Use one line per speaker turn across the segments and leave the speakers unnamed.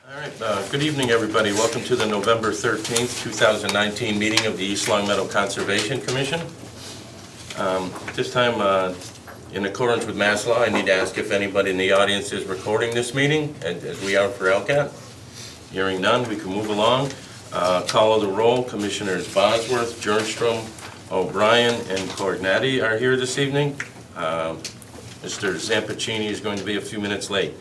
All right, good evening, everybody. Welcome to the November 13th, 2019 meeting of the East Long Meadow Conservation Commission. This time, in accordance with Mass law, I need to ask if anybody in the audience is recording this meeting, as we are for LCAT. Hearing none, we can move along. Call of the roll. Commissioners Bosworth, Jernstrom, O'Brien, and Corgnati are here this evening. Mr. Zampacini is going to be a few minutes late.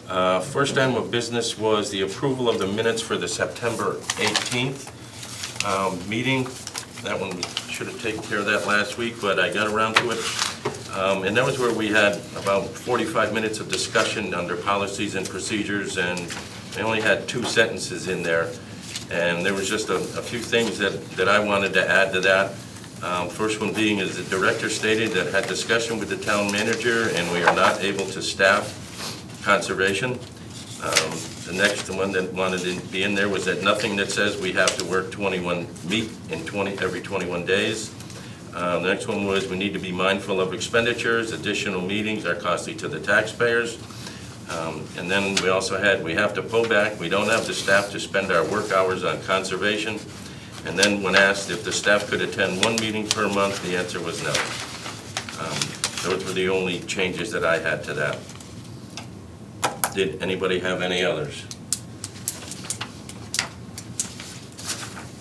First item of business was the approval of the minutes for the September 18th meeting. That one, we should have taken care of that last week, but I got around to it. And that was where we had about 45 minutes of discussion under policies and procedures, and they only had 2 sentences in there. And there was just a few things that I wanted to add to that. First one being is the director stated that had discussion with the town manager and we are not able to staff conservation. The next one that wanted to be in there was that nothing that says we have to work meet in every 21 days. The next one was we need to be mindful of expenditures. Additional meetings are costly to the taxpayers. And then we also had, we have to pull back. We don't have the staff to spend our work hours on conservation. And then when asked if the staff could attend 1 meeting per month, the answer was no. Those were the only changes that I had to that. Did anybody have any others?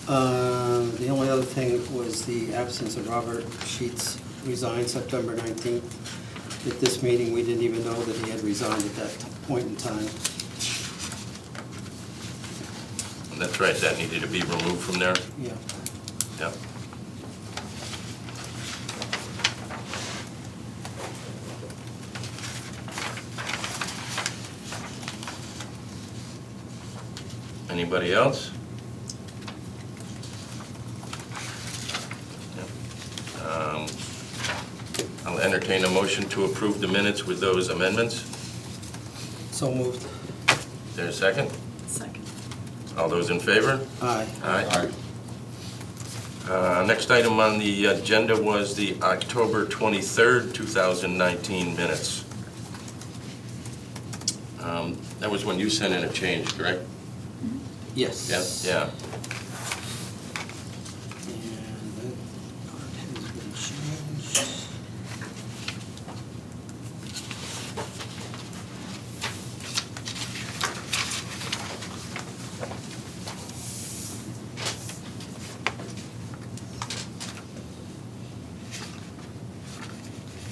The only other thing was the absence of Robert Sheets resigned September 19th. At this meeting, we didn't even know that he had resigned at that point in time.
That's right, that needed to be removed from there?
Yeah.
Yep. Anybody else? Yep. I'll entertain a motion to approve the minutes with those amendments.
So moved.
Is there a second?
Second.
All those in favor?
Aye.
Aye. Next item on the agenda was the October 23rd, 2019 minutes. That was when you sent in a change, correct?
Yes.
Yeah.
And that part has been changed.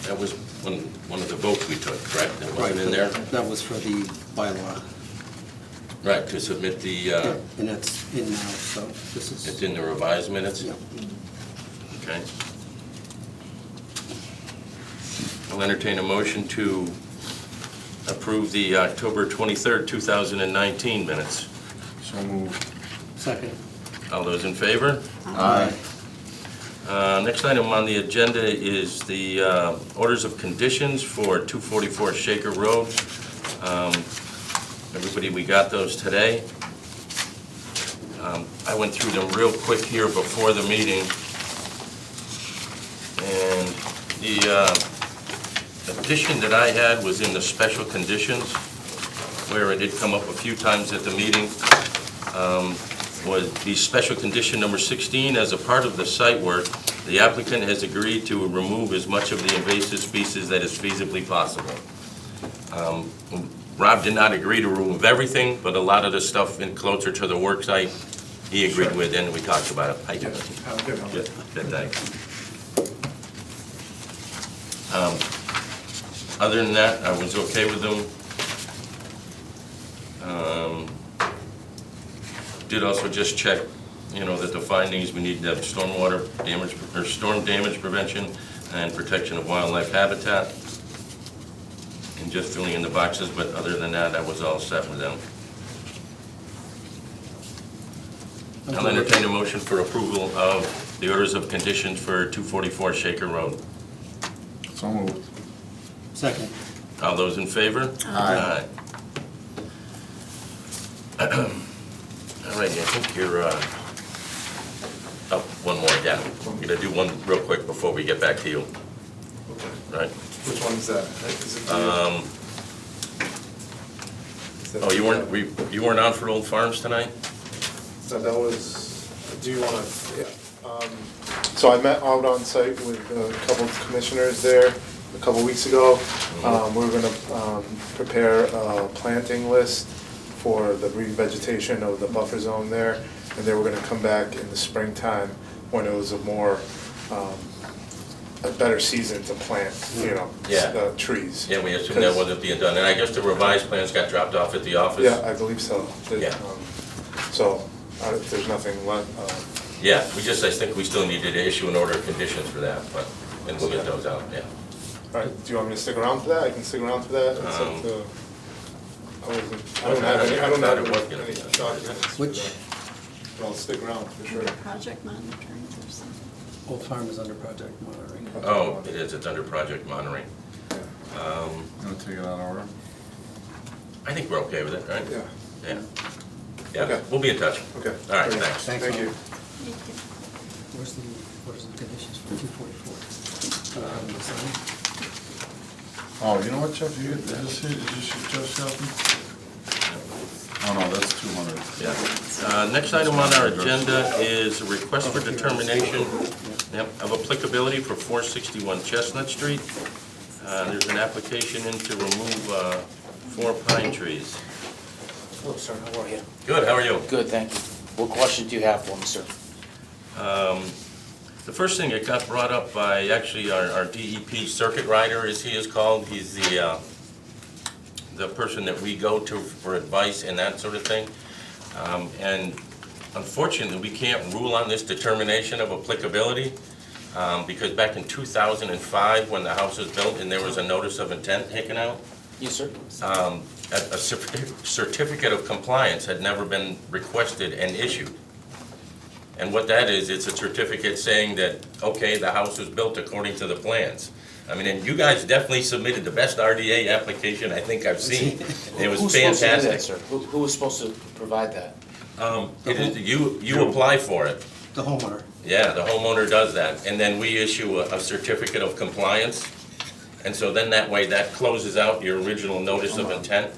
That was one of the votes we took, correct? That wasn't in there?
That was for the bylaw.
Right, to submit the,
Yeah, and that's in now, so this is.
it's in the revised minutes?
Yeah.
Okay. I'll entertain a motion to approve the October 23rd, 2019 minutes.
So moved.
Second.
All those in favor?
Aye.
Next item on the agenda is the orders of conditions for 244 Shaker Road. Everybody, we got those today. I went through them real quick here before the meeting. And the addition that I had was in the special conditions, where it did come up a few times at the meeting. Was the special condition number 16, as a part of the site work, the applicant has agreed to remove as much of the invasive species that is feasibly possible. Rob did not agree to remove everything, but a lot of the stuff in closer to the work site, he agreed with, and we talked about it. Good, thanks. Other than that, I was okay with them. Did also just check, that the findings, we need to have stormwater damage, or storm damage prevention and protection of wildlife habitat. And just filling in the boxes, but other than that, I was all set with them. I'll entertain a motion for approval of the orders of conditions for 244 Shaker Road.
So moved.
Second.
All those in favor?
Aye.
All right, I think you're, oh, one more, yeah. I'm gonna do one real quick before we get back to you.
Okay.
All right?
Which one is that? Is it
Oh, you weren't on for Old Farms tonight?
So that was, do you wanna, yeah. So I met out on site with a couple of commissioners there a couple weeks ago. We were gonna prepare a planting list for the revegetation of the buffer zone there. And they were gonna come back in the springtime when it was a better season to plant,
Yeah.
trees.
Yeah, we assumed that wasn't being done, and I guess the revised plans got dropped off at the office?
Yeah, I believe so.
Yeah.
So, if there's nothing left,
Yeah, I think we still needed to issue an order of conditions for that, and we'll get those out, yeah.
all right, do you want me to stick around for that? I can stick around for that. It's up to, I don't have any documents for
Which-
that. But I'll stick around for sure.
Project monitoring or something.
Old Farm is under project monitoring.
Oh, it is, it's under project monitoring.
Gonna take it out of order?
I think we're okay with it, right?
Yeah,
Yeah. Yeah,
Okay.
we'll be in touch.
okay.
All right,
Great.
thanks.
Thanks,
Thank
Norm.
you.
What is the conditions for 244?
Oh, you know what, Jeff, is this Jeff Shelton? Oh, no, that's 200.
Yeah. Next item on our agenda is a request for determination of applicability for 461 Chestnut Street. There's an application in to remove 4 pine trees.
Hello, sir, how are you?
Good, how are you?
Good, thank you. What questions do you have for me, sir?
The first thing that got brought up by actually our DEP circuit rider, as he is called, he's the person that we go to for advice and that sort of thing. And unfortunately, we can't rule on this determination of applicability because back in 2005, when the house was built and there was a notice of intent taken out,
Yes, sir.
a certificate of compliance had never been requested and issued. And what that is, it's a certificate saying that, okay, the house was built according to the plans. I mean, and you guys definitely submitted the best RDA application I think I've seen. It was
Who's supposed to do that,
fantastic.
sir? Who was supposed to provide that?
It is, you apply for it.
The homeowner.
Yeah, the homeowner does that, and then we issue a certificate of compliance. And so then that way, that closes out your original notice of intent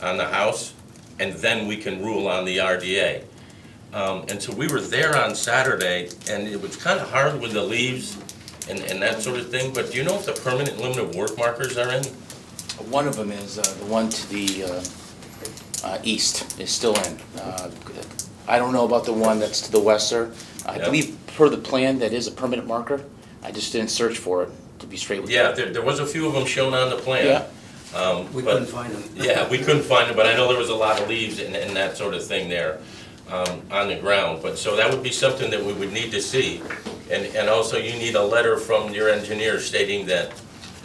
on the house, and then we can rule on the RDA. And so we were there on Saturday, and it was kind of hard with the leaves and that sort of thing, but do you know if the permanent limit of work markers are in?
One of them is, the one to the east is still in. I don't know about the one that's to the west, sir. I
Yeah.
believe per the plan, that is a permanent marker. I just didn't search for it, to be straight with you.
Yeah, there was a few of them shown on the plan.
Yeah.
We
But-
couldn't find them.
Yeah, we couldn't find it, but I know there was a lot of leaves and that sort of thing there on the ground. But, so that would be something that we would need to see. And also you need a letter from your engineer stating that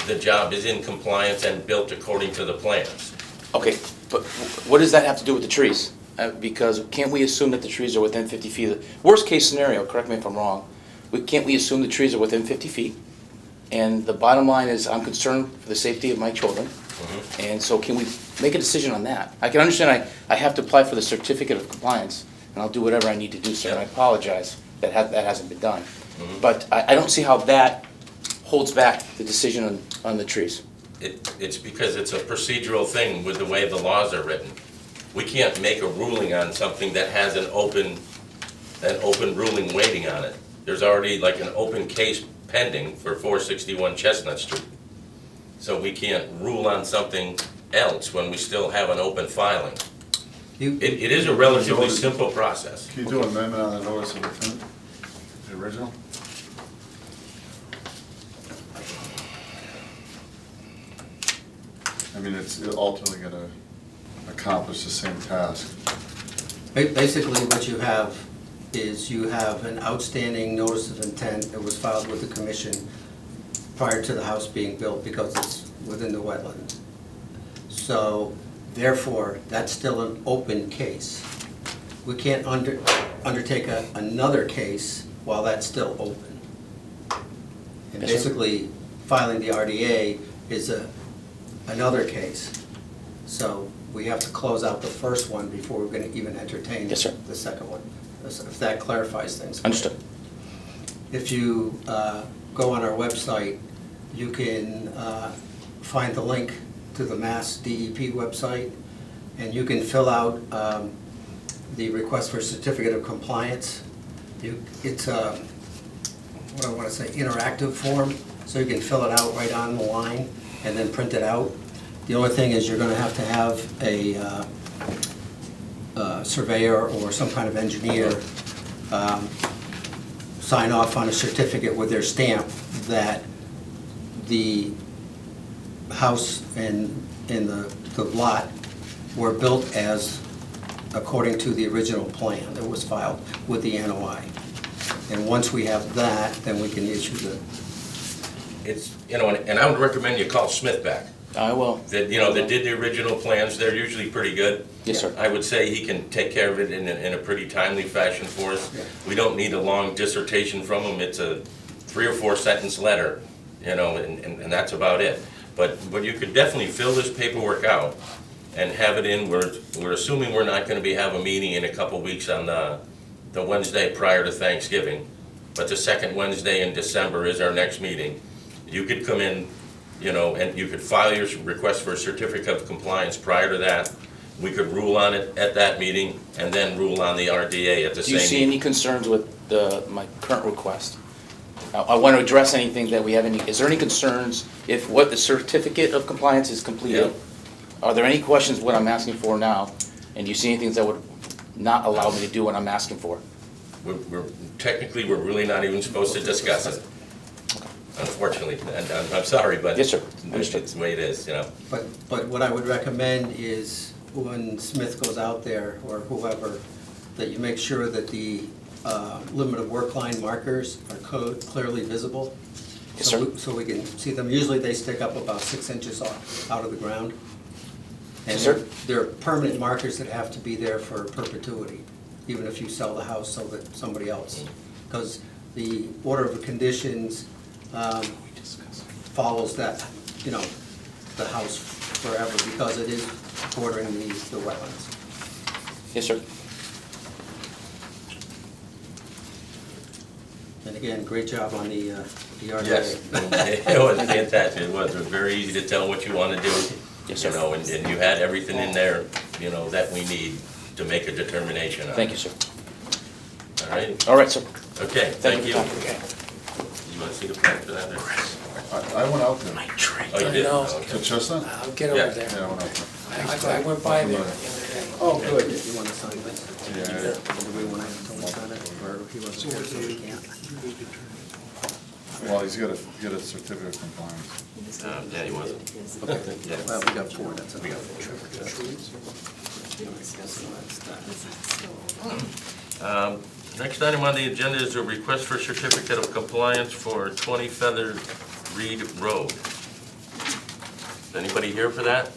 the job is in compliance and built according to the plans.
Okay, but what does that have to do with the trees? Because can't we assume that the trees are within 50 feet? Worst case scenario, correct me if I'm wrong, can't we assume the trees are within 50 feet? And the bottom line is, I'm concerned for the safety of my children. And so can we make a decision on that? I can understand I have to apply for the certificate of compliance, and I'll do whatever I need to do, sir, and I apologize that hasn't been done. But I don't see how that holds back the decision on the trees.
It's because it's a procedural thing with the way the laws are written. We can't make a ruling on something that has an open ruling waiting on it. There's already like an open case pending for 461 Chestnut Street. So we can't rule on something else when we still have an open filing. It is a relatively simple process.
Can you do an amendment on the notice of intent, the original? I mean, it's ultimately gonna accomplish the same task.
Basically, what you have is you have an outstanding notice of intent that was filed with the commission prior to the house being built because it's within the wetland. So therefore, that's still an open case. We can't undertake another case while that's still open. And
Yes, sir.
basically, filing the RDA is another case. So we have to close out the first one before we're gonna even entertain
Yes, sir.
the second one, if that clarifies things.
Understood.
If you go on our website, you can find the link to the Mass DEP website, and you can fill out the request for certificate of compliance. It's a, what I want to say, interactive form, so you can fill it out right on the line and then print it out. The only thing is you're going to have a surveyor or some kind of engineer sign off on a certificate with their stamp that the house and the lot were built as according to the original plan that was filed with the NOI. And once we have that, then we can issue the,
It's, and I would recommend you call Smith back.
I will.
That, that did the original plans, they're usually pretty good.
Yes, sir.
I would say he can take care of it in a pretty timely fashion for us.
Yeah.
We don't need a long dissertation from him, it's a 3 or 4 sentence letter, and that's about it. But you could definitely fill this paperwork out and have it in, we're assuming we're not gonna have a meeting in a couple weeks on the Wednesday prior to Thanksgiving, but the second Wednesday in December is our next meeting. You could come in, and you could file your request for a certificate of compliance prior to that. We could rule on it at that meeting and then rule on the RDA at the
Do you
same
see
meeting.
any concerns with my current request? I want to address anything that we have is there any concerns if what the certificate of compliance is completed? Are there any questions what I'm asking for now? And do you see anything that would not allow me to do what I'm asking for?
Technically, we're really not even supposed to discuss it, unfortunately, and I'm sorry, but
Yes, sir.
it's the way it is,
but what I would recommend is when Smith goes out there, or whoever, that you make sure that the limit of work line markers are clearly visible.
Yes,
so
sir.
so we can see them. Usually they stick up about 6 inches out of the ground. And
Yes, sir.
they're permanent markers that have to be there for perpetuity, even if you sell the house so that somebody else. Because the order of conditions follows that, the house forever, because it is bordering the wetlands.
Yes, sir.
And again, great job on the RDA.
Yes, it was fantastic, it was very easy to tell what you want to do.
Yes, sir.
And you had everything in there, that we need to make a determination on.
Thank you, sir.
All right,
All right, sir.
okay, thank you.
for your time.
You want to see the plan for that?
I went out there.
Oh, you did?
I know.
Oh,
To
okay.
Chestnut?
I'll get
Yeah.
over there.
Yeah, I went out there.
I went by there the other day.
Oh, good.
You want to sign this?
Yeah.
Do we want to have Tony sign it, or he wasn't here, so we can't?
Well, he's got a certificate of compliance.
Yeah, he wasn't. Yeah.
Well, we got 4, that's
We got Next item on the agenda is a request for certificate of compliance for 20 Feather Reed Road. Is anybody here for that?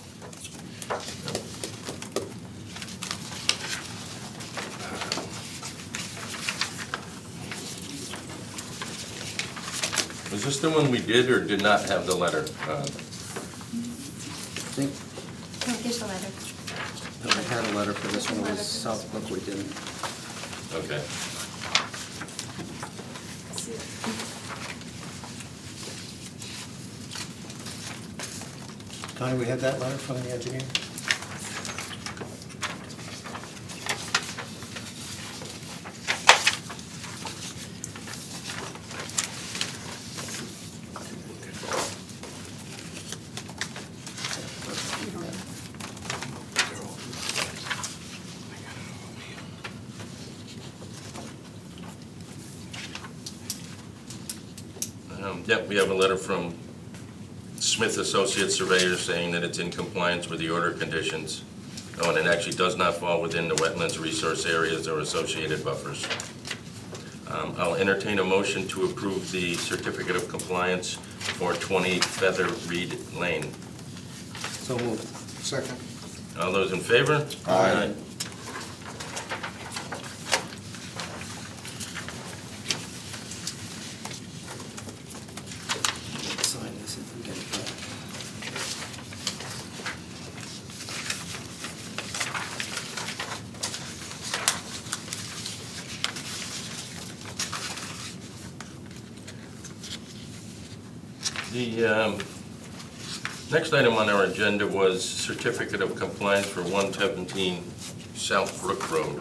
Was this the one we did or did not have the letter?
Oh, here's the letter.
I had a letter for this one, it was South Brook, we didn't.
Okay.
Connie, we had that letter from the engineer?
Yep, we have a letter from Smith Associates Surveyor saying that it's in compliance with the order conditions. Oh, and it actually does not fall within the wetlands resource areas or associated buffers. I'll entertain a motion to approve the certificate of compliance for 20 Feather Reed Lane.
So moved.
Second.
All those in favor?
Aye.
Sign this and get it back.
Next item on our agenda was certificate of compliance for 117 South Brook Road,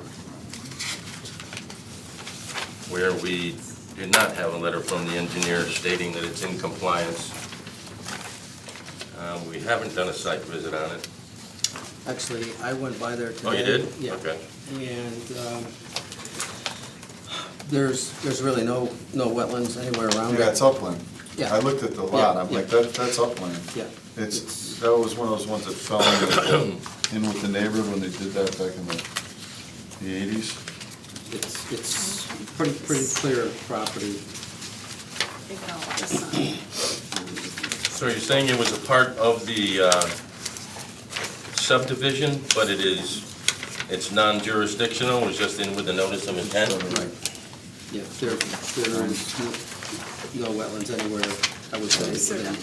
where we did not have a letter from the engineer stating that it's in compliance. We haven't done a site visit on it.
Actually, I went by there today.
Oh, you did?
Yeah.
Okay.
And there's really no wetlands anywhere around it.
Yeah, it's upland.
Yeah.
I looked at the lot, I'm
Yeah,
like,
yeah.
that's upland.
Yeah.
That was one of those ones that fell in with the neighborhood when they did that back in the 80s.
It's pretty clear property.
So you're saying it was a part of the subdivision, but it's non-jurisdictional, it was just in with the notice of intent?
Right. Yeah, there is no wetlands anywhere, I would say, within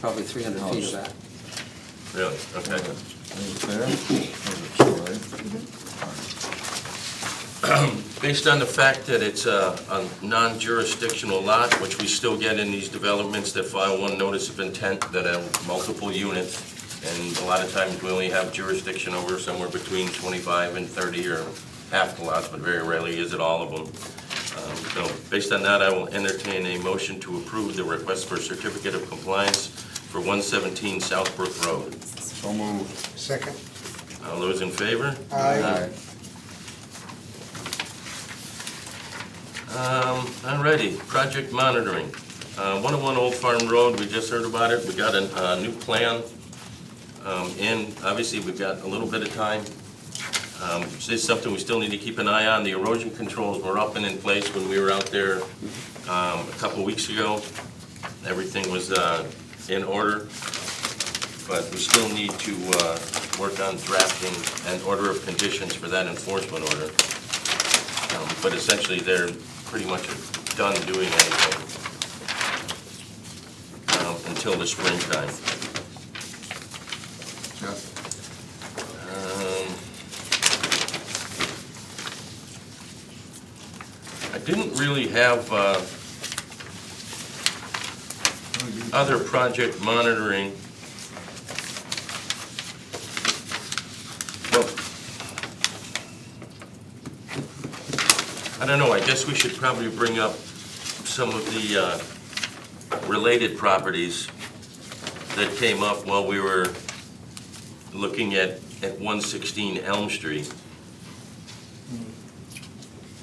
probably 300 feet of that.
Really? Okay.
Is it there? Is it
Based on the fact that it's a non-jurisdictional lot, which we still get in these developments that file one notice of intent that have multiple units, and a lot of times we only have jurisdiction over somewhere between 25 and 30 or half the lots, but very rarely is it all of them. So based on that, I will entertain a motion to approve the request for certificate of compliance for 117 South Brook Road.
So moved.
Second.
All those in favor?
Aye.
Alrighty, project monitoring. 101 Old Farm Road, we just heard about it. We got a new plan in. Obviously, we've got a little bit of time. This is something we still need to keep an eye on. The erosion controls were up and in place when we were out there a couple weeks ago. Everything was in order, but we still need to work on drafting an order of conditions for that enforcement order. But essentially, they're pretty much done doing anything until the springtime.
Jeff?
I didn't really have other project monitoring. Well, I don't know, I guess we should probably bring up some of the related properties that came up while we were looking at 116 Elm Street.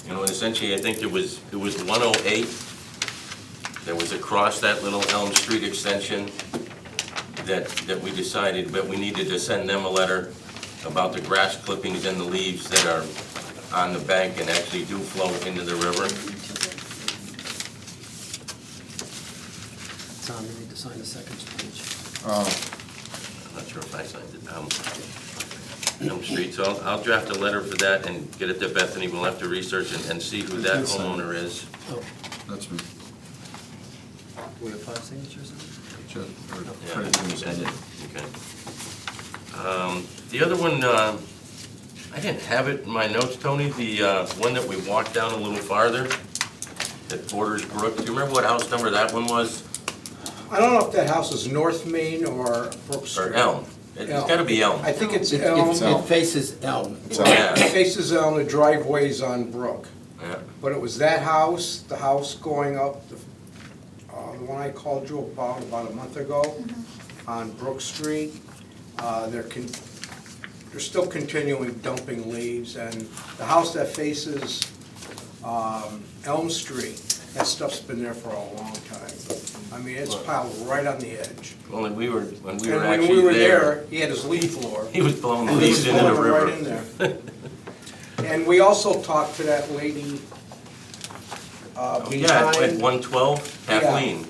You know, and essentially, I think it was 108 that was across that little Elm Street extension that we decided, but we needed to send them a letter about the grass clippings and the leaves that are on the bank and actually do flow into the river.
Tom, you need to sign the second page.
I'm not sure if I signed it. Elm Street, so I'll draft a letter for that and get it to Bethany. We'll have to research and see who that homeowner is.
Oh,
That's me.
we have 5 signatures on it?
Jeff, or
Yeah,
Freddie didn't send it.
Okay. The other one, I didn't have it in my notes, Tony, the one that we walked down a little farther that borders Brook. Do you remember what house number that one was?
I don't know if that house is North Main or Brook Street.
Or Elm? It's gotta be Elm.
I think it's
It
Elm.
faces Elm.
It's out.
Yeah,
It faces Elm, the driveway's on Brook.
yeah.
But it was that house, the house going up, the one I called you about a month ago on Brook Street. They're still continuing dumping leaves, and the house that faces Elm Street, that stuff's been there for a long time. I mean, it's piled right on the edge.
Well, when we were
And when we
actually
were
there,
there, he had his leaf blower.
he was blowing the
And he
leaves
was
into the
blowing it
river.
right in there. And we also talked to that lady
Yeah, at
behind.
112, Kathleen.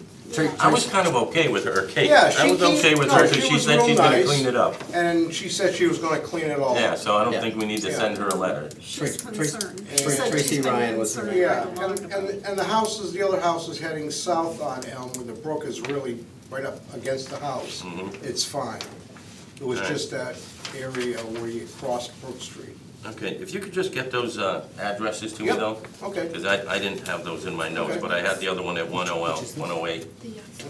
I was kind of okay with her, or Kate.
Yeah,
I was okay with
no,
her because
she
she
was
said
real
she's gonna
nice.
clean it up.
And she said she was gonna clean it all
Yeah,
up.
so I don't
Yeah.
think we need to
Yeah.
send her a letter.
She's concerned. She
Tracy
said she's been
Ryan was
concerned
her-
Yeah,
right along about it.
and the houses, the other house is heading south on Elm, where the brook is really right up against the house.
Mhm.
It's fine. It was
Alright.
just that area where you cross Brook Street.
Okay. Okay, if you could just get those addresses to me
Yep,
though?
okay.
Because I didn't have those in my notes,
Okay.
but I had the other one at 108,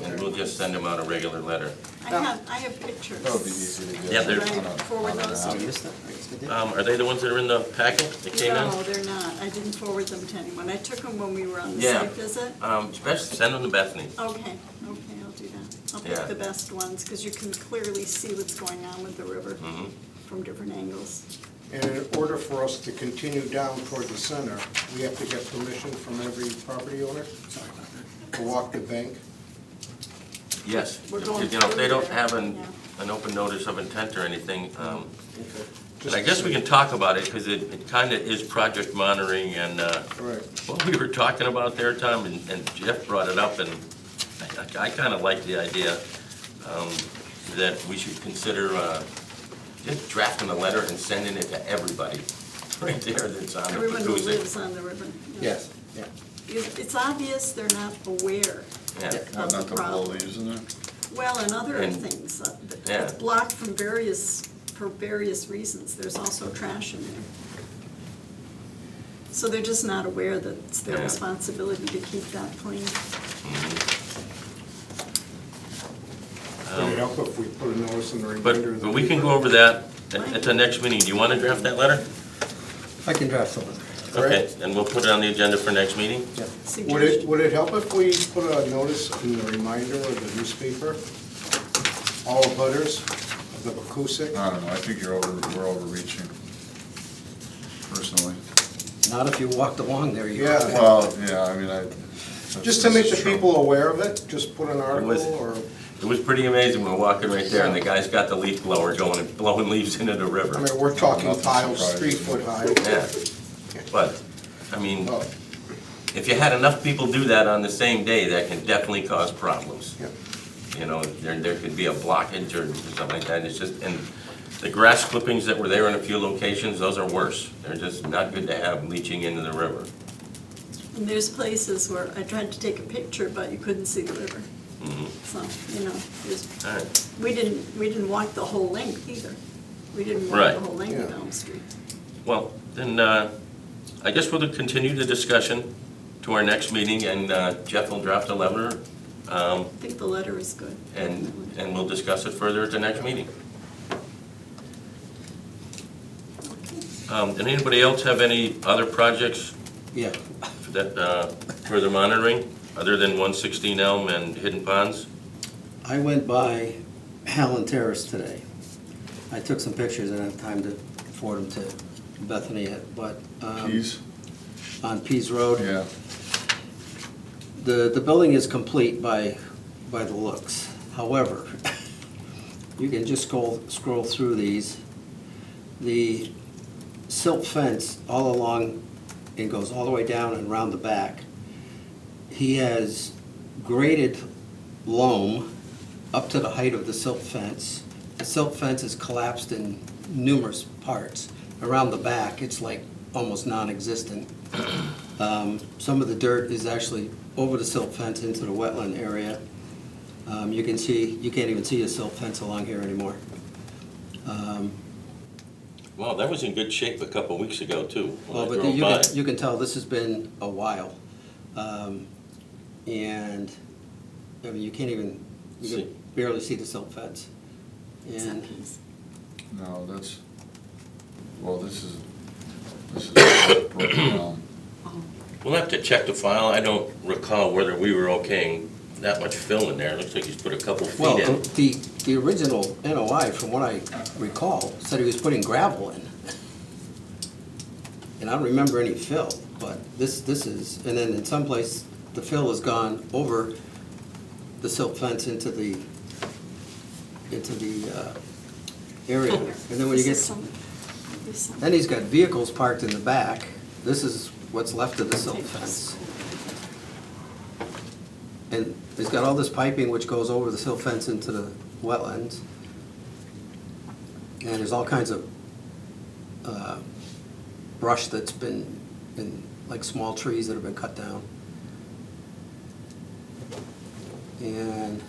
and we'll just send them out a regular letter.
I have pictures.
That would be easy to get.
Yeah, they're-
Should I forward those to you?
Are they the ones that are in the packet that came in?
No, they're not. I didn't forward them to anyone. I took them when we were on the
Yeah.
site visit.
Especially send them to Bethany.
Okay, I'll do that. I'll
Yeah.
pick the best ones, because you can clearly see what's going on with the river from different angles.
And in order for us to continue down toward the center, we have to get permission from every property owner to walk the bank.
Yes.
We're going
You know, if they don't
through
have
there,
an open notice of intent or anything,
Okay.
and I guess we can talk about it, because it kind of is project monitoring, and
Right.
what we were talking about there, Tom, and Jeff brought it up, and I kind of like the idea that we should consider just drafting a letter and sending it to everybody right there that's on the
Everyone who
Pacusic.
lives on the river. Yeah.
Yes, yeah.
It's obvious they're not aware
Yeah.
of
Not
the
to blow
problem.
leaves in there?
Well, and other
And-
things.
yeah.
It's blocked from for various reasons. There's also trash in there. So they're just not aware that it's their
Yeah.
responsibility to keep that clean.
Would it help if we put a notice in the reminder? of the
But we can
paper?
go over that at the next meeting. Do you want to draft that letter?
I can draft something.
Okay, and we'll put it on the agenda for next meeting?
Would it help if we put a notice in the reminder of the newspaper? All butters of the Pacusic?
I don't know, I think we're overreaching, personally.
Not if you walked along there, you.
Yeah.
Well, yeah, I mean,
Just to make the people aware of it, just put an
was-
article or,
It was pretty amazing. We're walking right there, and the guy's got the leaf blower going and blowing leaves into the
I
river.
mean, we're talking
Nothing
tiles
surprising.
3 foot high.
Yeah, but, I mean,
Oh,
if you had enough people do that on the same day, that can definitely cause problems.
yeah.
You know, there could be a blockage or something like that. It's just, and the grass clippings that were there in a few locations, those are worse. They're just not good to have leaching into the river.
And there's places where I tried to take a picture, but you couldn't see the river. So, you know,
All right.
we didn't walk the whole length either. We didn't walk
Right.
the whole length of
Yeah.
Elm Street.
Well, then, I guess we'll continue the discussion to our next meeting, and Jeff will draft a letter,
I think the letter is good.
and we'll discuss it further at the next meeting. Did anybody else have any other projects
Yeah.
that, further monitoring, other than 116 Elm and Hidden Ponds?
I went by Howland Terrace today. I took some pictures, I didn't have time to forward them to Bethany yet, but.
Keys?
On Pease Road.
Yeah.
The building is complete by the looks. However, you can just scroll through these. The silt fence all along, it goes all the way down and around the back. He has graded loam up to the height of the silt fence. The silt fence is collapsed in numerous parts. Around the back, it's like almost non-existent. Some of the dirt is actually over the silt fence into the wetland area. You can't even see the silt fence along here anymore.
Well, that was in good shape a couple weeks ago, too,
Well,
when I
but
drove by.
you can tell this has been a while. And, I mean, you can
See.
barely see the silt fence.
It's a
And
piece.
No, this is Brook Elm.
We'll have to check the file. I don't recall whether we were okaying that much fill in there. It looks like he's put a couple
well,
feet in.
the original NOI, from what I recall, said he was putting gravel in. And I don't remember any fill, but this is, and then in some place, the fill has gone over the silt fence into the area. And then when you get, then he's got vehicles parked in the back. This is what's left of the silt fence. And he's got all this piping which goes over the silt fence into the wetlands. And there's all kinds of brush that's been, like small trees that have been cut down. And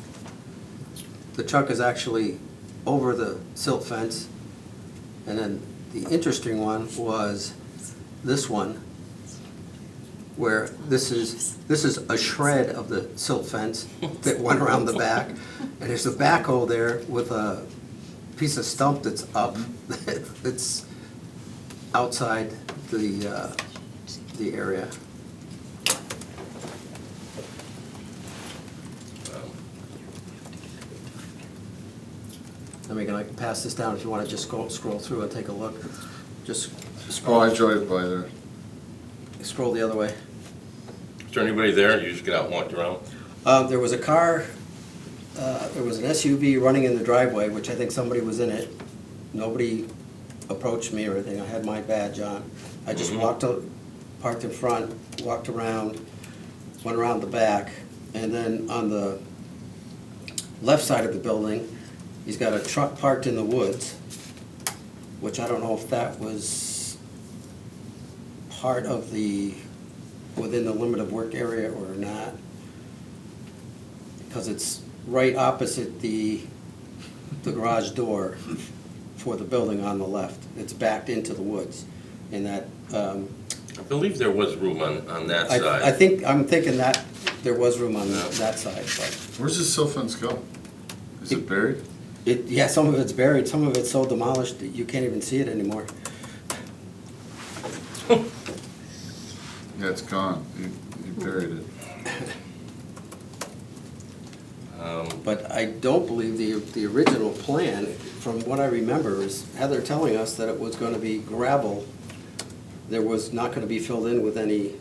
the truck is actually over the silt fence, and then the interesting one was this one, where this is a shred of the silt fence that went around the back. And there's a backhoe there with a piece of stump that's up, that's outside the area. I mean, I can pass this down if you want to just scroll through and take a look. Just
Oh,
scroll,
I drove by there.
scroll the other way.
Is there anybody there? You just get out and walk around?
There was a car, there was an SUV running in the driveway, which I think somebody was in it. Nobody approached me or anything. I had my badge on. I just parked in front, walked around, went around the back, and then on the left side of the building, he's got a truck parked in the woods, which I don't know if that was part of within the limit of work area or not. Because it's right opposite the garage door for the building on the left. It's backed into the woods in that,
I believe there was room on that side.
I'm thinking that there was room on that side, but.
Where's the silt fence go? Is it buried?
Yeah, some of it's buried, some of it's so demolished that you can't even see it anymore.
Yeah, it's gone. You buried it.
But I don't believe the original plan, from what I remember, is Heather telling us that it was gonna be gravel. There was not gonna be filled in with any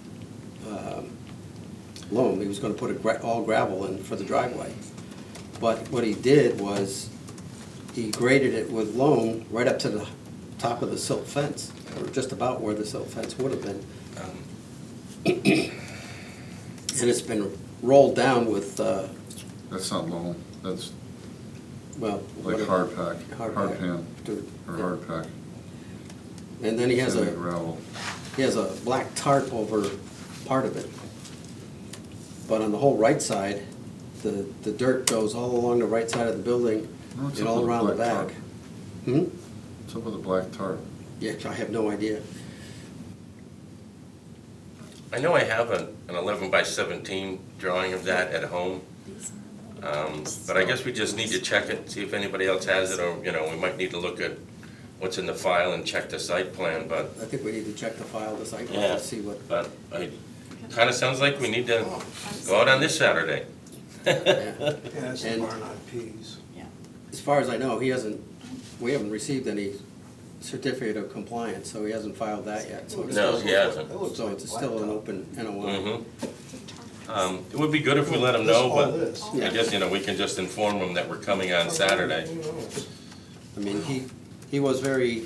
loam. He was gonna put all gravel in for the driveway. But what he did was, he graded it with loam right up to the top of the silt fence, or just about where the silt fence would have been. And it's been rolled down with,
That's not loam. That's
well.
like
whatever.
hard pack, hard
pack.
pan,
Dude,
or
yeah.
hard pack.
And then he has
Sand
a,
and gravel.
he has a black tarp over part of it. But on the whole right side, the dirt goes all along the right side of the building
No, it's
and
up
all
with
around the
black
back.
tarp.
Hmm?
What's up with the black tarp?
Yeah, I have no idea.
I know I have an 11 by 17 drawing of that at home, but I guess we just need to check it, see if anybody else has it, or, we might need to look at what's in the file and check the site plan, but,
I think we need to check the file, the site,
Yeah.
to see what,
but it kinda sounds like we need to go out on this Saturday.
yeah.
Yeah, that's the
And-
barn on peas.
As far as I know, we haven't received any certificate of compliance, so he hasn't filed that yet. So it's
No,
still-
he hasn't.
So it's still an open NOI.
It would be good if we let them know,
All
but
this.
I guess, we can just inform them that we're coming on Saturday.
Who knows?
I mean, he was very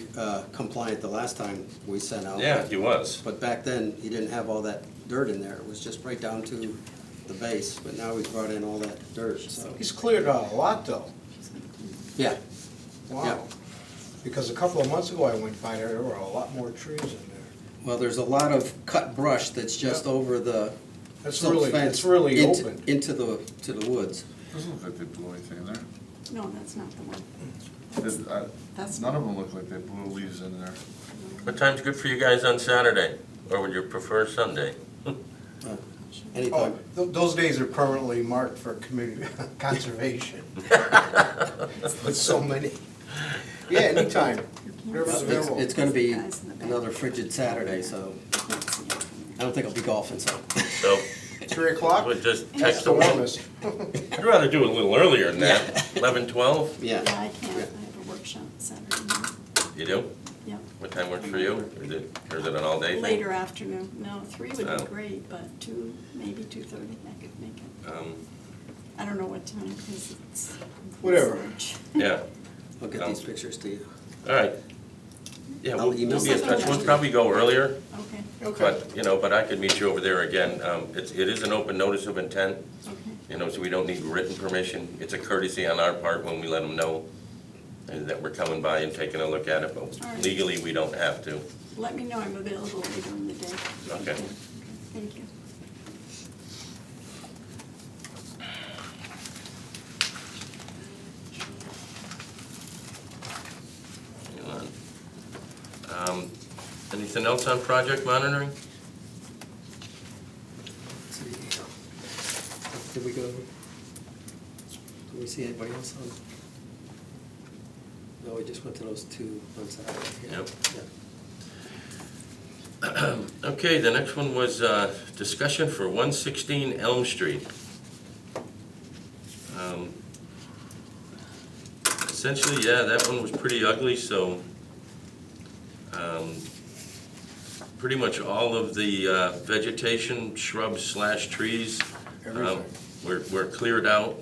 compliant the last time we sent out.
Yeah, he was.
But back then, he didn't have all that dirt in there. It was just right down to the base, but now he's brought in all that dirt, so.
He's cleared out a lot, though.
Yeah,
Wow. Because a couple of months ago I went by there were a lot more trees in there.
well, there's a lot of cut brush that's just over the
That's
silt
really,
fence
it's really
into-
open.
Into the woods.
Doesn't look like they blew anything in there.
No, that's not the one. That's-
None of them look like they blew leaves in there.
What time's good for you guys on Saturday? Or would you prefer Sunday?
Anytime.
Oh, those days are permanently marked for community conservation. With so many. Yeah, anytime. Whatever's available.
It's gonna be another frigid Saturday, so I don't think I'll be golfing, so.
So,
3 o'clock?
we'll just
That's
text
the
them.
warmest.
I'd rather do it a little earlier than that, 11, 12?
Yeah.
Yeah, I can't, I have a workshop Saturday night.
You do?
Yep.
What time works for you? Or is it an all-day thing?
Later afternoon, no, 3 would
Oh.
be great, but 2, maybe 2:30, I could make it. I don't know what time, because it's.
Whatever.
lunch.
Yeah,
I'll get these pictures to you.
all right. Yeah,
I'll
we'll
email
be in
them.
touch. We'll probably go earlier,
Okay,
Okay.
but I could meet you over there again. It is an open notice of intent,
okay.
so we don't need written permission. It's a courtesy on our part when we let them know that we're coming by and taking a look at it, but
All right.
legally, we don't have to.
Let me know I'm available later in the day.
Okay.
Thank you.
Hang on. Anything else on project monitoring?
Let's see. Did we go, did we see anybody else on? No, we just went to those two on Saturday. Yeah.
Yep.
Yeah.
Okay, the next one was discussion for 116 Elm Street. Essentially, yeah, that one was pretty ugly, so pretty much all of the vegetation, shrubs / trees were cleared out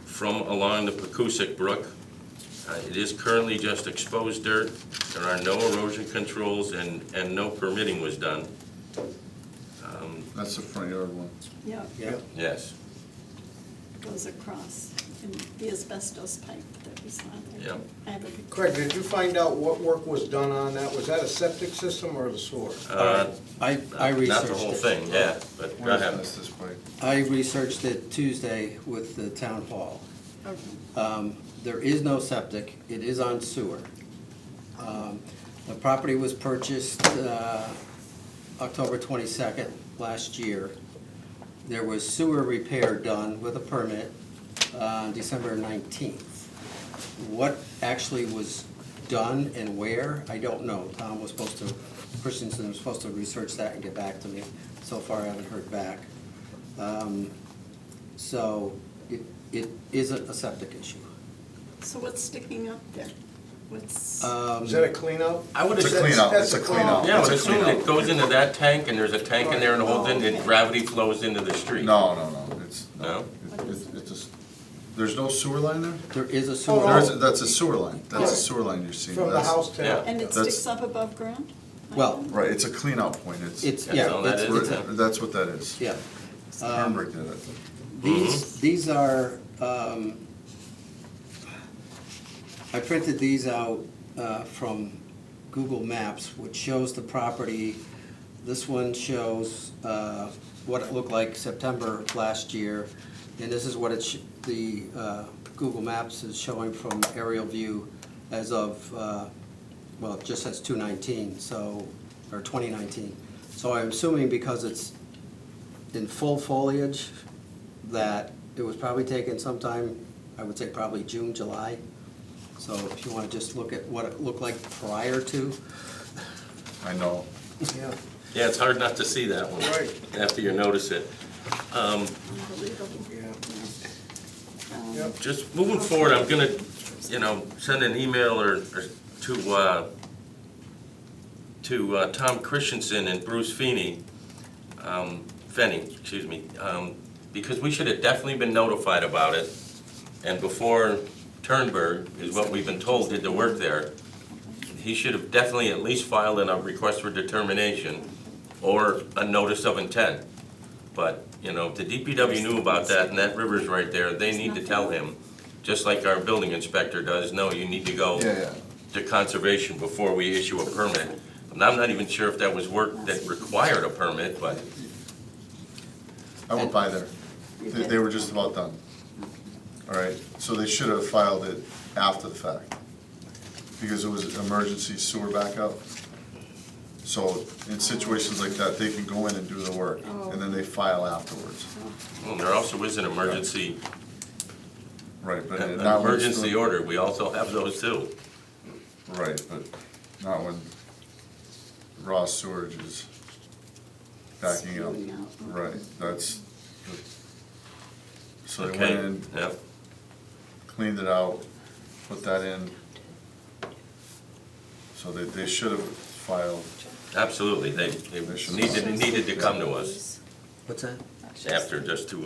from along the Pecousic Brook. It is currently just exposed dirt. There are no erosion controls and no permitting was done.
That's the front yard one.
Yeah,
Yeah.
Yes,
goes across, and the asbestos pipe that we saw there.
Yep.
I have a picture.
Craig, did you find out what work was done on that? Was that a septic system or the sewer?
I researched
not the whole
it.
thing, yeah, but go
Where's
ahead.
this pipe?
I researched it Tuesday with the town hall.
Okay.
There is no septic, it is on sewer. The property was purchased October 22nd last year. There was sewer repair done with a permit on December 19th. What actually was done and where, I don't know. Tom was supposed to, Christensen was supposed to research that and get back to me. So far, I haven't heard back. So it isn't a septic issue.
So what's sticking up there? What's,
Is that a cleanup?
I would
It's a
assume,
cleanout,
That's
it's a cleanout.
yeah, I
It's
would
a
assume
cleanout.
it goes into that tank and there's a tank in there and holds it,
Okay.
and gravity flows into the street.
No, it's,
No?
it's a, there's no sewer line there?
There is a
Oh,
sewer.
There is, that's a sewer line, that's a sewer line you're seeing.
From the
That's-
house to?
Yeah.
and it
That's-
sticks up above ground?
Well,
Right, it's a clean out point,
it's,
That's
yeah,
all that
it's,
is,
it's,
yeah.
That's what that is.
yeah.
Hamburg did it.
These are, I printed these out from Google Maps, which shows the property. This one shows what it looked like September last year, and this is what the Google Maps is showing from aerial view as of, well, it just says 2/19, so, or 2019. So I'm assuming because it's in full foliage, that it was probably taken sometime, I would say probably June, July. So if you want to just look at what it looked like prior to.
I know.
Yeah.
Yeah, it's hard not to see that one.
Right.
After you notice it.
Unbelievable.
Yeah.
Um,
Yep.
Just moving forward, I'm gonna, send an email or to Tom Christensen and Bruce Feeney, because we should have definitely been notified about it. And before Turnberg, is what we've been told, did the work there, he should have definitely at least filed a request for determination or a notice of intent. But, if the DPW knew about that and that river's right there, they need to tell him, just like our building inspector does, no, you need to go
Yeah.
to conservation before we issue a permit. And I'm not even sure if that was work that required a permit, but,
I went by there. They were just about done. All right, so they should have filed it after the fact, because it was emergency sewer backup. So in situations like that, they can go in and do the work, and then they file afterwards.
well, there also is an emergency,
Right, but
an
not when it's
emergency
the-
order. We also have those too.
Right, but not when raw sewage is backing up.
Spewing out.
Right, that's, so they
Okay,
went in,
yep.
cleaned it out, put that in. So they should have filed.
Absolutely, they needed to come to us
What's that?
after, just to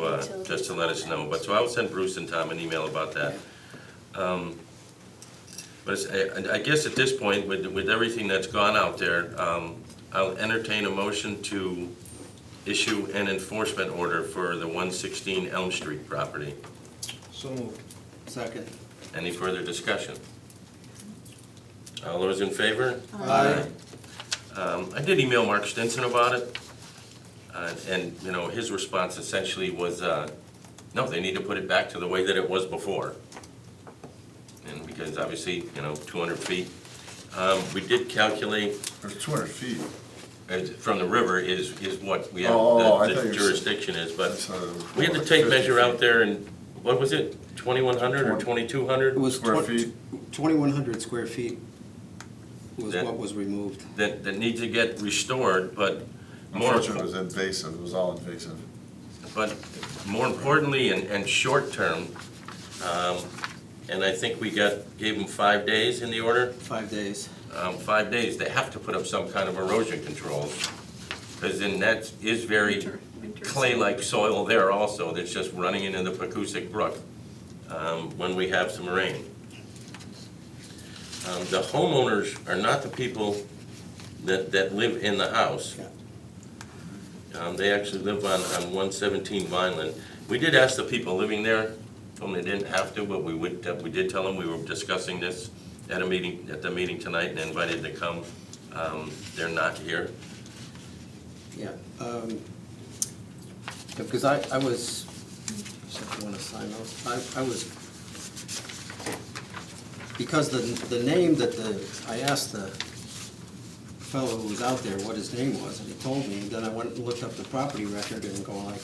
let us know. But, so I will send Bruce and Tom an email about that. But I guess at this point, with everything that's gone out there, I'll entertain a motion to issue an enforcement order for the 116 Elm Street property.
So moved.
Second.
Any further discussion? All those in favor?
Aye.
I did email Mark Stinson about it, and, his response essentially was, no, they need to put it back to the way that it was before. And because obviously, 200 feet We did calculate,
There's 200 feet.
from the river is what we have,
Oh, I
the
thought you were
jurisdiction is,
I
but
thought it was
we had to
like
take
50
measure out
feet.
there and, what was it, 2,100 or 2,200?
It was
Square feet.
2,100 square feet was
That-
what was removed.
That needs to get restored, but more,
Unfortunately, it was invasive, it was all invasive.
but more importantly, and short-term, and I think we gave them 5 days in the order.
5 days.
5 days, they have to put up some kind of erosion controls, because then that is very
Winter.
clay-like soil there also, that's just running into the Pacusic Brook when we have some rain. The homeowners are not the people that live in the house. They actually live on 117 Vineland. We did ask the people living there, told them they didn't have to, but we did tell them we were discussing this at the meeting tonight and invited to come. They're not here.
Yeah. Because I was, so if you want to sign those, I was, because the name that I asked the fellow who was out there what his name was, and he told me, and then I went and looked up the property record and going like,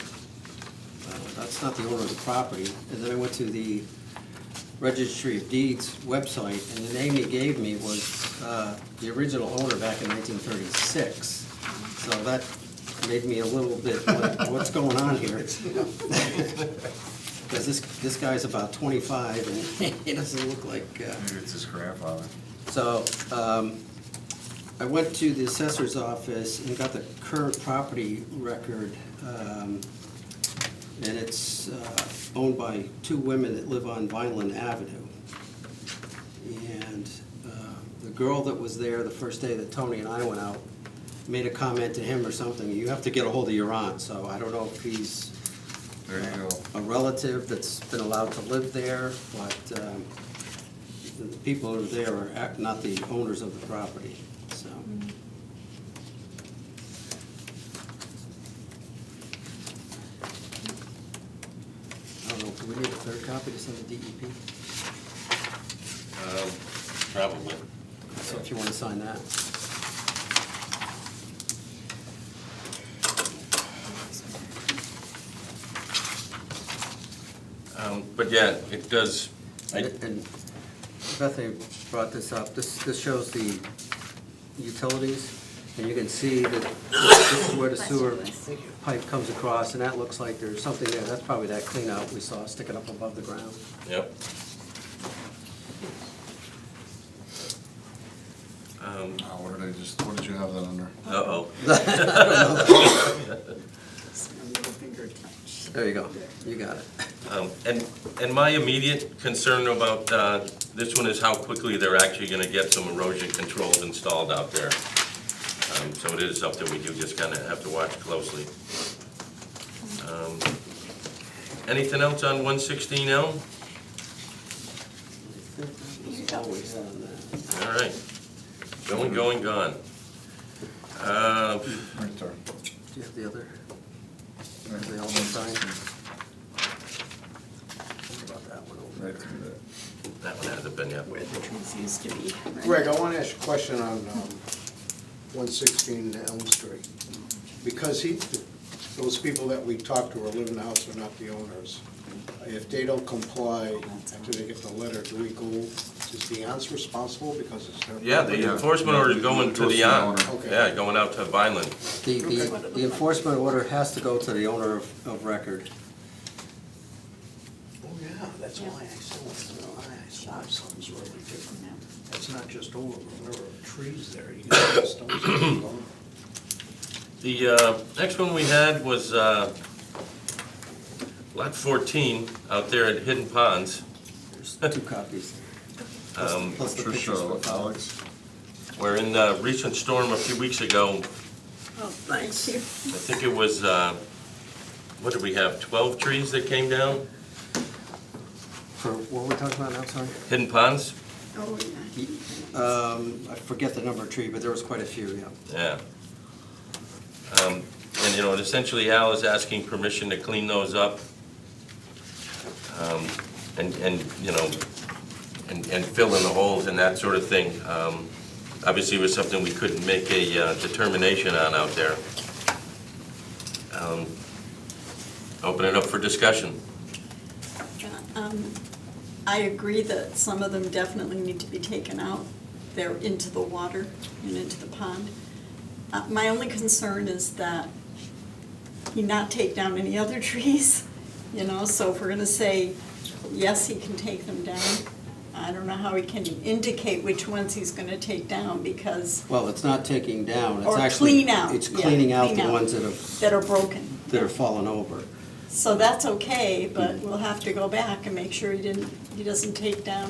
that's not the owner of the property. And then I went to the Registry of Deeds website, and the name he gave me was the original owner back in 1936. So that made me a little bit like, what's going on here? Because this guy's about 25, and he doesn't look like...
Maybe it's his grandfather.
So, I went to the assessor's office and got the current property record, and it's owned by two women that live on Vineland Avenue. And the girl that was there the first day that Tony and I went out made a comment to him or something, you have to get a hold of your aunt, so I don't know if he's
There you go.
a relative that's been allowed to live there, but the people who are there are not the owners of the property, so. I don't know, do we need a third copy to send to DEP?
Probably.
So if you want to sign that.
But yeah, it does,
And Bethany brought this up, this shows the utilities, and you can see that this is where the sewer pipe comes across, and that looks like there's something there, that's probably that clean out we saw sticking up above the ground.
yep.
What did you have that under?
Uh-oh.
Just a little finger touch.
There you go, you got it.
And my immediate concern about this one is how quickly they're actually gonna get some erosion controls installed out there. So it is something we do just kinda have to watch closely. Anything else on 116 Elm?
That's all we had on that.
All right. Going, gone.
Right there.
Do you have the other? Have they all been signed? What about that one over
Right
there?
through that.
That one hasn't been yet.
Where the trees used to be. right?
Greg, I want to ask a question on 116 Elm Street. Because those people that we talked to are living in the house are not the owners. If they don't comply after they get the letter, do we go, is the aunt's responsible because it's their...
Yeah, the enforcement order is going to the aunt.
Okay.
Yeah, going out to Vineland.
The enforcement order has to go to the owner of record.
Oh, yeah, that's why I said, something's really different. That's not just over, there are trees there, you can see the stones.
The next one we had was Lot 14 out there at Hidden Ponds,
There's 2 copies. Plus the pictures for
Tricia, Alex.
where in the recent storm a few weeks ago,
Oh, thank you.
I think it was, what did we have, 12 trees that came down?
For, what were we talking about now, sorry?
Hidden Ponds?
Oh, yeah.
I forget the number of tree, but there was quite a few, yeah.
Yeah. And, you know, essentially Al is asking permission to clean those up. And you know, and fill in the holes and that sort of thing. obviously was something we couldn't make a determination on out there. Open it up for discussion.
I agree that some of them definitely need to be taken out. They're into the water and into the pond. My only concern is that he not take down any other trees, you know, so if we're gonna say, yes, he can take them down, I don't know how he can indicate which ones he's gonna take down, because,
Well, it's not taking down, it's
or
actually.
clean out.
It's
yeah,
cleaning out
clean
the ones that have,
that are broken.
that are falling over.
So that's okay, but we'll have to go back and make sure he doesn't take down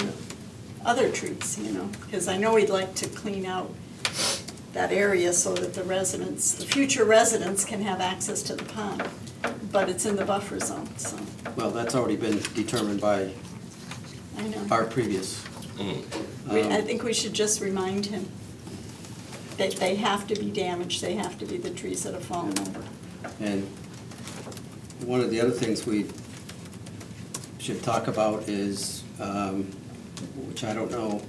other trees, you know? Because I know he'd like to clean out that area so that the residents, the future residents can have access to the pond. But it's in the buffer zone, so,
Well, that's already been determined by
I know.
our previous.
I think we should just remind him that they have to be damaged, they have to be the trees that have fallen over.
And one of the other things we should talk about is, which I don't know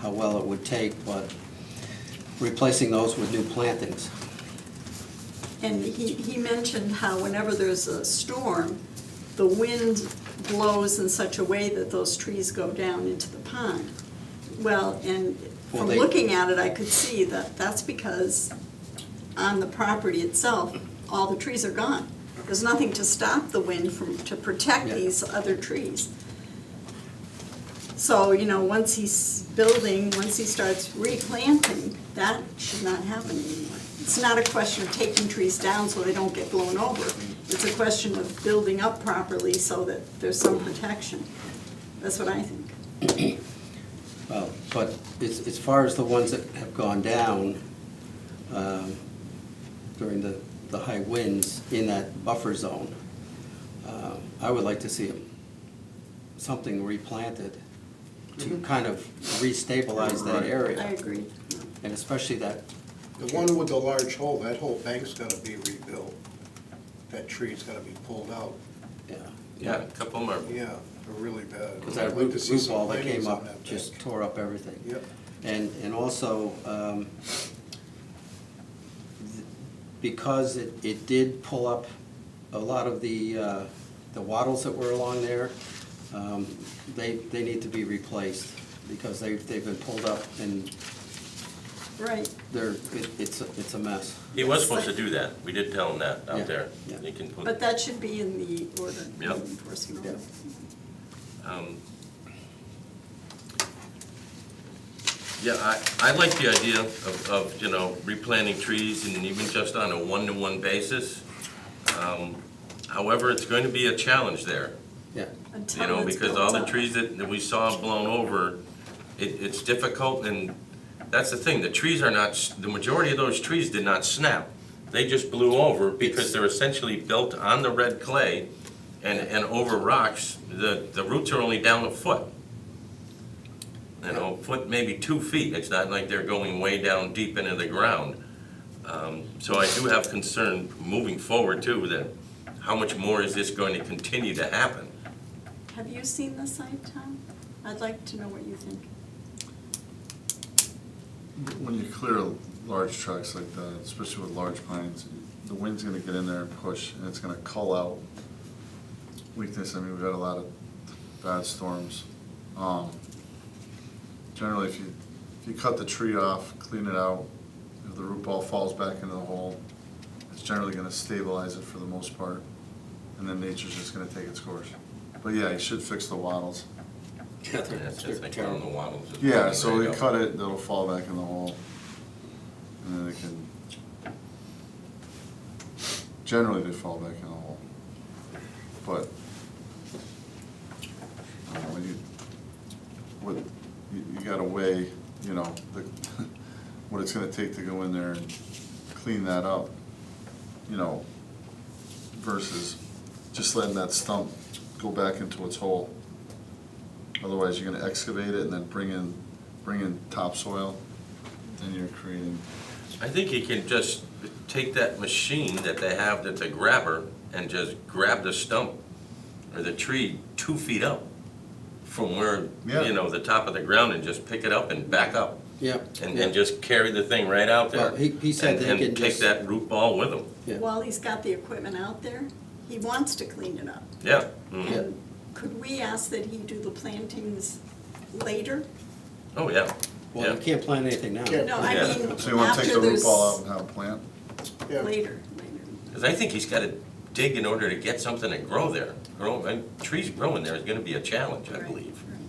how well it would take, but replacing those with new plantings.
And he mentioned how whenever there's a storm, the wind blows in such a way that those trees go down into the pond. Well, and
Well,
from
they-
looking at it, I could see that that's because on the property itself, all the trees are gone. There's nothing to stop the wind to protect
Yeah.
these other trees. So, you know, once he's building, once he starts replanting, that should not happen anymore. It's not a question of taking trees down so they don't get blown over. It's a question of building up properly so that there's some protection. That's what I think.
Well, but as far as the ones that have gone down during the high winds in that buffer zone, I would like to see something replanted to kind of restabilize that
I
area.
agree.
And especially that,
The one with the large hole, that whole bank's gotta be rebuilt. That tree's gotta be pulled out.
yeah,
Yeah, a couple more.
Yeah, they're really bad.
because that
I'd like to see
root
some
ball that
plantings
came
on
up
that
just
bank.
tore up everything.
Yep.
And also, because it did pull up a lot of the wattles that were along there, they need to be replaced, because they've been pulled up and
Right.
it's a mess.
He was supposed to do that. We did tell him that
Yeah,
out there.
yeah.
He can put,
But that should be in the order,
Yep.
enforcement order.
Yeah, I like the idea of, you know, replanting trees and even just on a one-to-one basis. However, it's going to be a challenge there,
Yeah,
Until
you know,
it's
because
built
all the
up.
trees that we saw blown over, it's difficult, and that's the thing, the trees are not, the majority of those trees did not snap. They just blew over because they're essentially built on the red clay and over rocks. The roots are only down a foot. You know, foot, maybe 2 feet. It's not like they're going way down deep into the ground. So I do have concern moving forward too, that how much more is this going to continue to happen?
Have you seen the site, Tom? I'd like to know what you think.
When you clear large tracts like that, especially with large pines, the wind's gonna get in there and push, and it's gonna cull out weakness. I mean, we've had a lot of bad storms. Generally, if you cut the tree off, clean it out, if the root ball falls back into the hole, it's generally gonna stabilize it for the most part, and then nature's just gonna take its course. But yeah, you should fix the wattles.
yeah,
And that's
they're
just like
terrible.
on the wattles.
Yeah, so
There
we
you go.
cut it, that'll fall back in the hole. And then they can, generally they fall back in the hole. But, when you gotta weigh, you know, what it's gonna take to go in there and clean that up, you know, versus just letting that stump go back into its hole. Otherwise, you're gonna excavate it and then bring in topsoil, and you're creating,
I think you can just take that machine that they have that's a grabber and just grab the stump or the tree 2 feet up from where,
Yeah.
you know, the top of the ground, and just pick it up and back up.
Yep.
and just carry the thing right out there.
Well, he said they
And
can
take
just,
that root ball with him.
yeah.
While he's got the equipment out there, he wants to clean it up.
Yeah. Mhm.
And could we ask that he do the plantings later?
Oh, yeah.
Well,
Yeah.
you can't plant anything now.
No, I
Yeah.
mean,
So you wanna take
after
the root
there's,
ball out and have a plant?
Yeah.
later.
Because I think he's got to dig in order to get something to grow there. And trees growing there is going to be a challenge, I
Right,
believe.
right.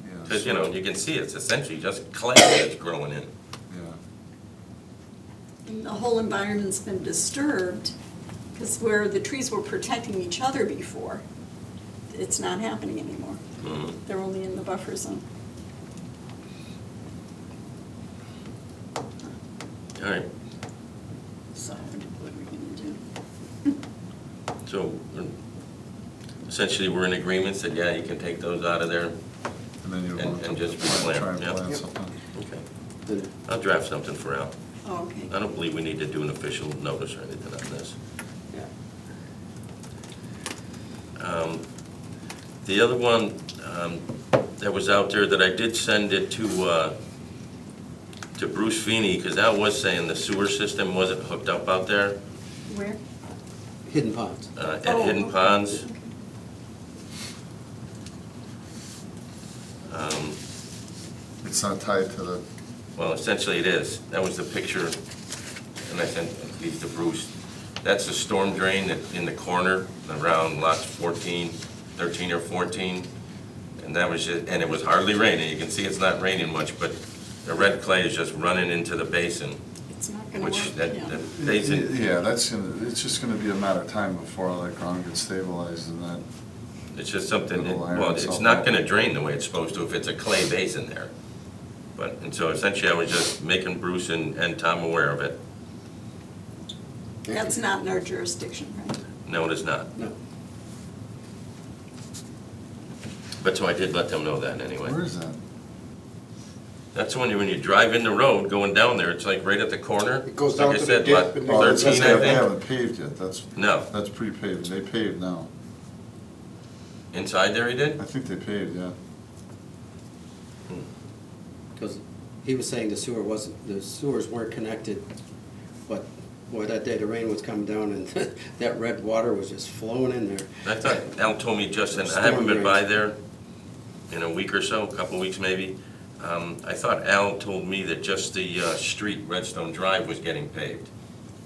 Yeah,
Because,
so-
you know, you can see it's essentially just clay that's growing in.
Yeah.
And the whole environment's been disturbed, because where the trees were protecting each other before, it's not happening anymore.
Mhm.
They're only in the buffer zone.
All right,
So what are we gonna do?
so essentially, we're in agreement that, yeah, you can take those out of there.
And then you
And-
want to
and just
try
replant,
and
yeah.
plant
Yep.
something.
Okay.
Then-
I'll draft something for Al.
Oh, okay.
I don't believe we need to do an official notice or anything on this.
Yeah.
The other one that was out there that I did send it to Bruce Feeney, because Al was saying the sewer system wasn't hooked up out there
Where?
Hidden ponds.
at
Oh,
Hidden
okay.
Ponds.
Okay.
It's not tied to the,
Well, essentially it is. That was the picture, and I sent these to Bruce. That's the storm drain that's in the corner around lots 13 or 14. And that was just, and it was hardly raining. You can see it's not raining much, but the red clay is just running into the basin,
It's not gonna work,
which
yeah.
that basin,
yeah, it's just gonna be a matter of time before all that ground gets stabilized and that,
it's just something,
It'll iron
well, it's
itself
not
out.
gonna drain the way it's supposed to if it's a clay basin there. But, and so essentially I was just making Bruce and Tom aware of it.
That's not in our jurisdiction, right?
No, it is not.
No.
But so I did let them know that anyway.
where is that?
That's when you drive in the road going down there, it's like right at the corner.
It goes
Like
down
I
to the
said,
dip
lot
and
Oh,
then-
that's
13,
they
I think.
haven't paved yet,
No,
that's pre-paved, they paved now.
inside there he did?
I think they paved, yeah.
Because he was saying the sewers weren't connected, but boy, that day the rain was coming down and that red water was just flowing in there.
I thought, Al told me just, and I haven't been by there in a week or so, a couple weeks maybe. I thought Al told me that just the street, Redstone Drive, was getting paved,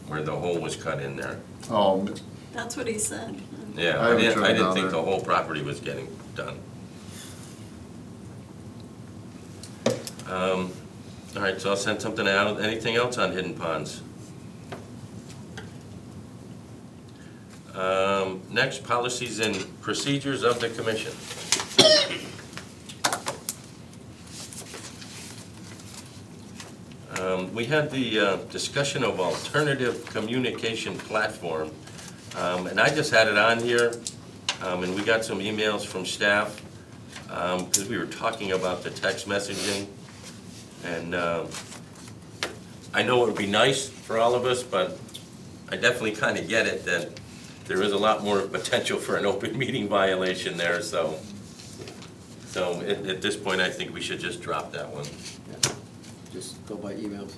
where the hole was cut in there.
Oh,
That's what he said.
Yeah,
I
I
haven't
didn't
driven down
think
there.
the whole property was getting done. All right, so I'll send something out. Anything else on Hidden Ponds? Next, policies and procedures of the commission. We had the discussion of alternative communication platform, and I just had it on here, and we got some emails from staff, because we were talking about the text messaging, and I know it would be nice for all of us, but I definitely kind of get it that there is a lot more potential for an open meeting violation there, so at this point, I think we should just drop that one.
Yeah. Just go by emails.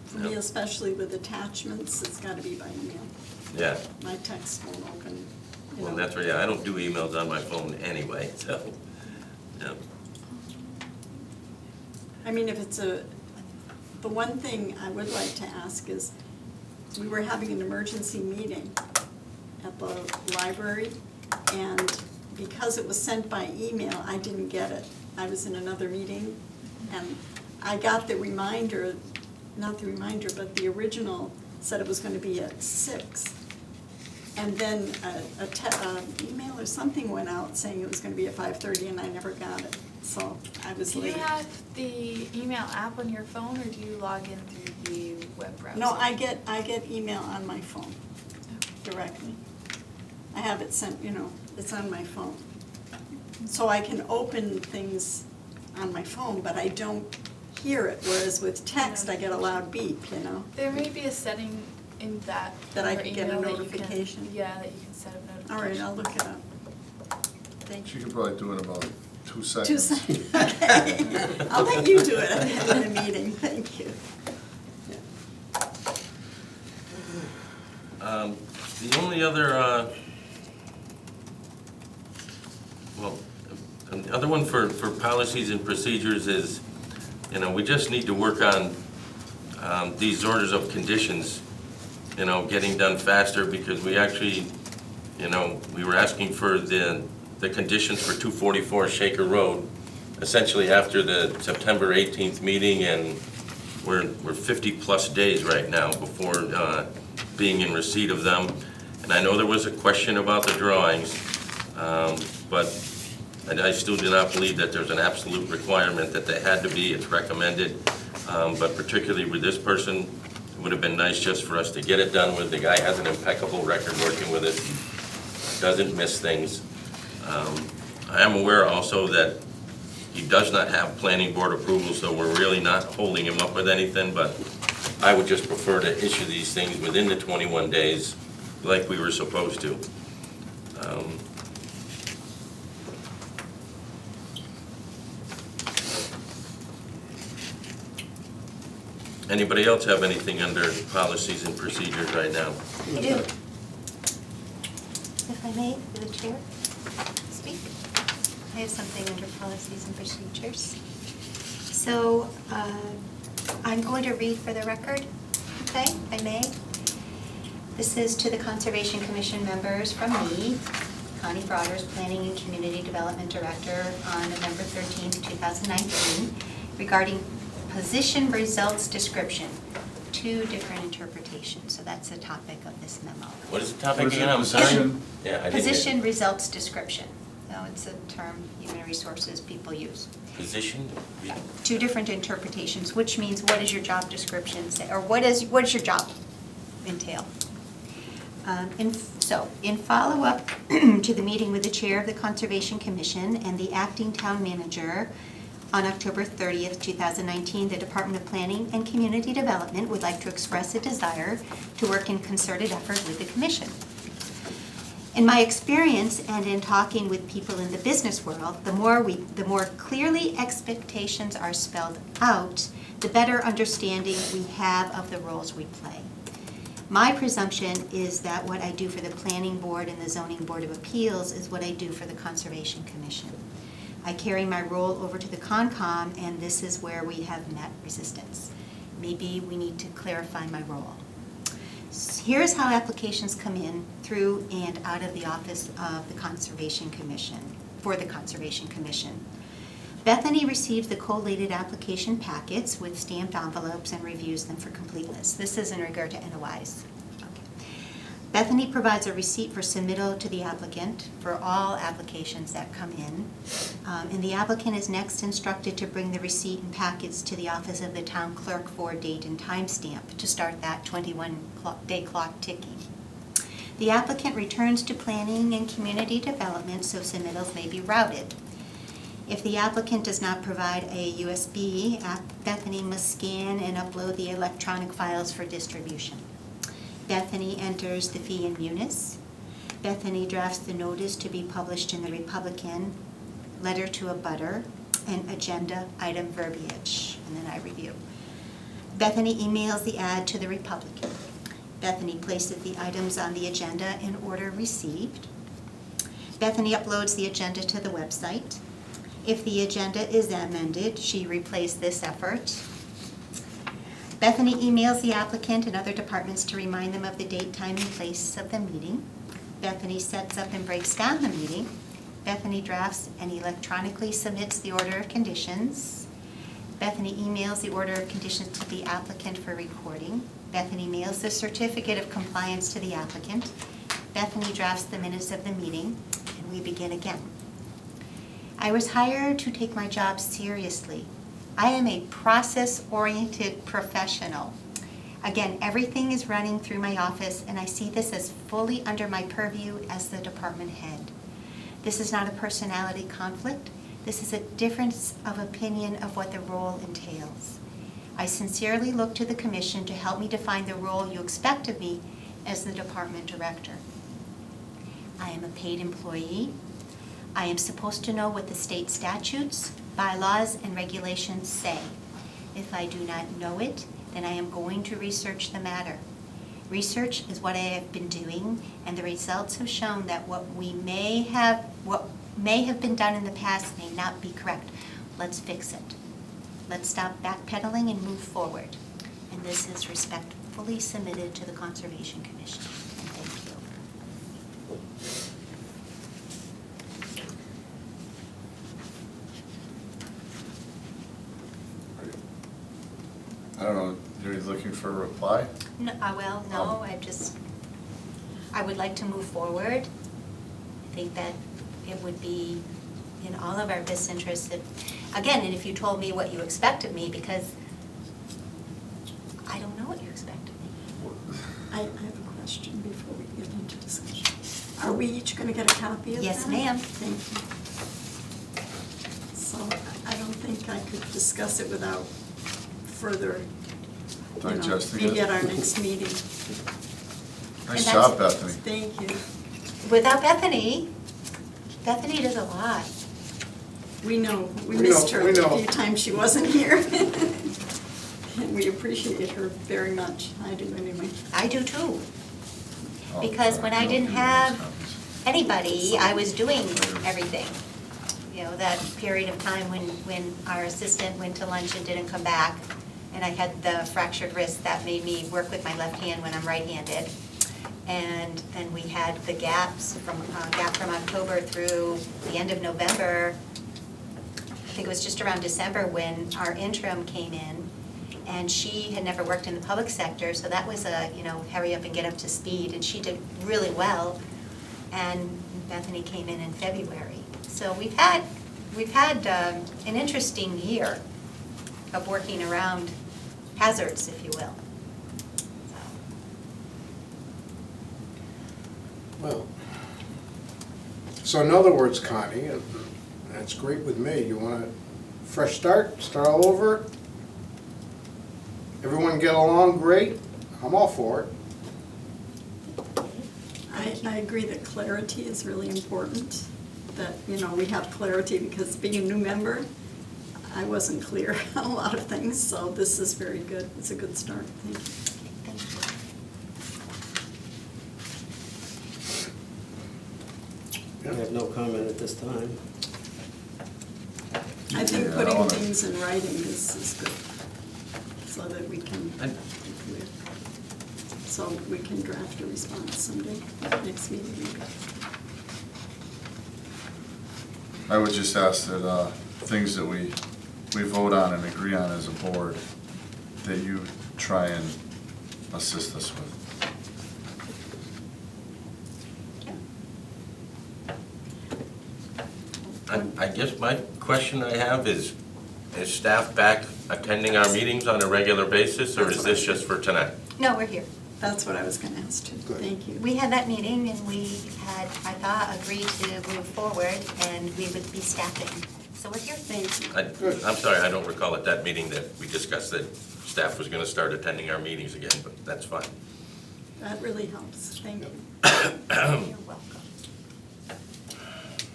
For me, especially with attachments, it's gotta be by email.
Yeah,
My text won't open, you
well,
know.
that's right, yeah, I don't do emails on my phone anyway, so, yeah.
I mean, if it's the one thing I would like to ask is, we were having an emergency meeting at the library, and because it was sent by email, I didn't get it. I was in another meeting, and I got the reminder, not the reminder, but the original said it was gonna be at 6. And then a email or something went out saying it was gonna be at 5:30, and I never got it, so I was
Do you
late.
have the email app on your phone, or do you log in through the web browser?
No, I get email on my phone directly. I have it sent, it's on my phone. So I can open things on my phone, but I don't hear it, whereas with text, I get a loud beep,
There may be a setting in that.
That I
on your
can get a
email that you can-
notification?
Yeah, that you can set a notification.
All right, I'll look it up. Thank
she
you.
could probably do it in about 2
Two
seconds.
seconds, okay. I'll let you do it in the meeting, thank you.
The only other, well, the other one for policies and procedures is, you know, we just need to work on these orders of conditions, you know, getting done faster, because we actually, you know, we were asking for the conditions for 244 Shaker Road, essentially after the September 18th meeting, and we're 50-plus days right now before being in receipt of them. And I know there was a question about the drawings, but I still do not believe that there's an absolute requirement that they had to be. It's recommended, but particularly with this person, it would have been nice just for us to get it done with. The guy has an impeccable record working with it, doesn't miss things. I am aware also that he does not have planning board approval, so we're really not holding him up with anything, but I would just prefer to issue these things within the 21 days like we were supposed to. Anybody else have anything under policies and procedures right now?
I do. If I may, through the chair, speak. I have something under policies and procedures. So I'm going to read for the record, okay, if I may. This is to the Conservation Commission members from me, Connie Broaders, Planning and Community Development Director, on November 13th, 2019, regarding position results description. 2 different interpretations, so that's the topic of this memo.
What is the topic
What is it?
again? I'm sorry.
Position?
Yeah, I didn't hear.
Position results description. No, it's a term human resources people use.
Position?
2 different interpretations, which means what does your job description say, or what does your job entail? So, in follow-up to the meeting with the chair of the Conservation Commission and the acting town manager on October 30th, 2019, the Department of Planning and Community Development would like to express a desire to work in concerted effort with the Commission. In my experience and in talking with people in the business world, the more clearly expectations are spelled out, the better understanding we have of the roles we play. My presumption is that what I do for the Planning Board and the Zoning Board of Appeals is what I do for the Conservation Commission. I carry my role over to the Concom, and this is where we have met resistance. Maybe we need to clarify my role. Here's how applications come in through and out of the office of the Conservation Commission, for the Conservation Commission. Bethany receives the collated application packets with stamped envelopes and reviews them for completeness. This is in regard to NOIs. Okay. Bethany provides a receipt for submittal to the applicant for all applications that come in. And the applicant is next instructed to bring the receipt and packets to the office of the town clerk for date and time stamp to start that 21-day clock ticking. The applicant returns to Planning and Community Development so submittals may be routed. If the applicant does not provide a USB, Bethany must scan and upload the electronic files for distribution. Bethany enters the fee in munis. Bethany drafts the notice to be published in the Republican, letter to a butter, and agenda item verbiage, and then I review. Bethany emails the ad to the Republican. Bethany places the items on the agenda in order received. Bethany uploads the agenda to the website. If the agenda is amended, she replays this effort. Bethany emails the applicant and other departments to remind them of the date, time, and place of the meeting. Bethany sets up and breaks down the meeting. Bethany drafts and electronically submits the order of conditions. Bethany emails the order of conditions to the applicant for recording. Bethany mails the certificate of compliance to the applicant. Bethany drafts the minutes of the meeting, and we begin again. I was hired to take my job seriously. I am a process-oriented professional. Again, everything is running through my office, and I see this as fully under my purview as the department head. This is not a personality conflict. This is a difference of opinion of what the role entails. I sincerely look to the Commission to help me define the role you expect of me as the department director. I am a paid employee. I am supposed to know what the state statutes, bylaws, and regulations say. If I do not know it, then I am going to research the matter. Research is what I have been doing, and the results have shown that what may have been done in the past may not be correct. Let's fix it. Let's stop backpedaling and move forward. And this is respectfully submitted to the Conservation Commission. And thank you.
I don't know, you're looking for a reply?
No, no, I would like to move forward. I think that it would be in all of our best interests if, again, and if you told me what you expect of me, because I don't know what you expect of me.
I have a question before we get into discussion. Are we each gonna get a copy of that?
Yes, ma'am.
Thank you. So I don't think I could discuss it without further,
Digesting it?
maybe at our next meeting.
Nice
And
job,
that's-
Bethany.
Thank you.
Without Bethany does a lot.
We know, we
We
missed
know,
her
we
a
know.
few times she wasn't here. And we appreciate her very much. I do anyway.
I do too.
Oh,
Because
sorry,
when I
don't
didn't
give me those
have
copies.
anybody, I was doing everything. You know, that period of time when our assistant went to lunch and didn't come back, and I had the fractured wrist, that made me work with my left hand when I'm right-handed. And then we had the gap from October through the end of November. I think it was just around December when our interim came in, and she had never worked in the public sector, so that was a, hurry up and get up to speed, and she did really well. And Bethany came in February. So we've had an interesting year of working around hazards, if you will.
Well, so in other words, Connie, that's great with me. You want a fresh start all over? Everyone get along great? I'm all for it.
I agree that clarity is really important, that, we have clarity, because being a new member, I wasn't clear on a lot of things, so this is very good. It's a good start. Thank you.
Thank you.
I have no comment at this time.
I think
Yeah, I
putting
wanna-
things in writing is good, so that we can be clear. So we can draft a response someday, next meeting.
I would just ask that things that we vote on and agree on as a board, that you try and assist us with.
I guess my question I have is staff back attending our meetings on a regular basis, or is this just for tonight?
No, we're here.
That's what I was gonna ask too.
Good.
Thank you.
We had that meeting and we had, I thought, agreed to move forward and we would be staffing. So we're here.
Thank you.
I'm sorry, I don't recall at that meeting that we discussed that staff was gonna start attending our meetings again, but that's fine.
That really helps. Thank you.
You're welcome.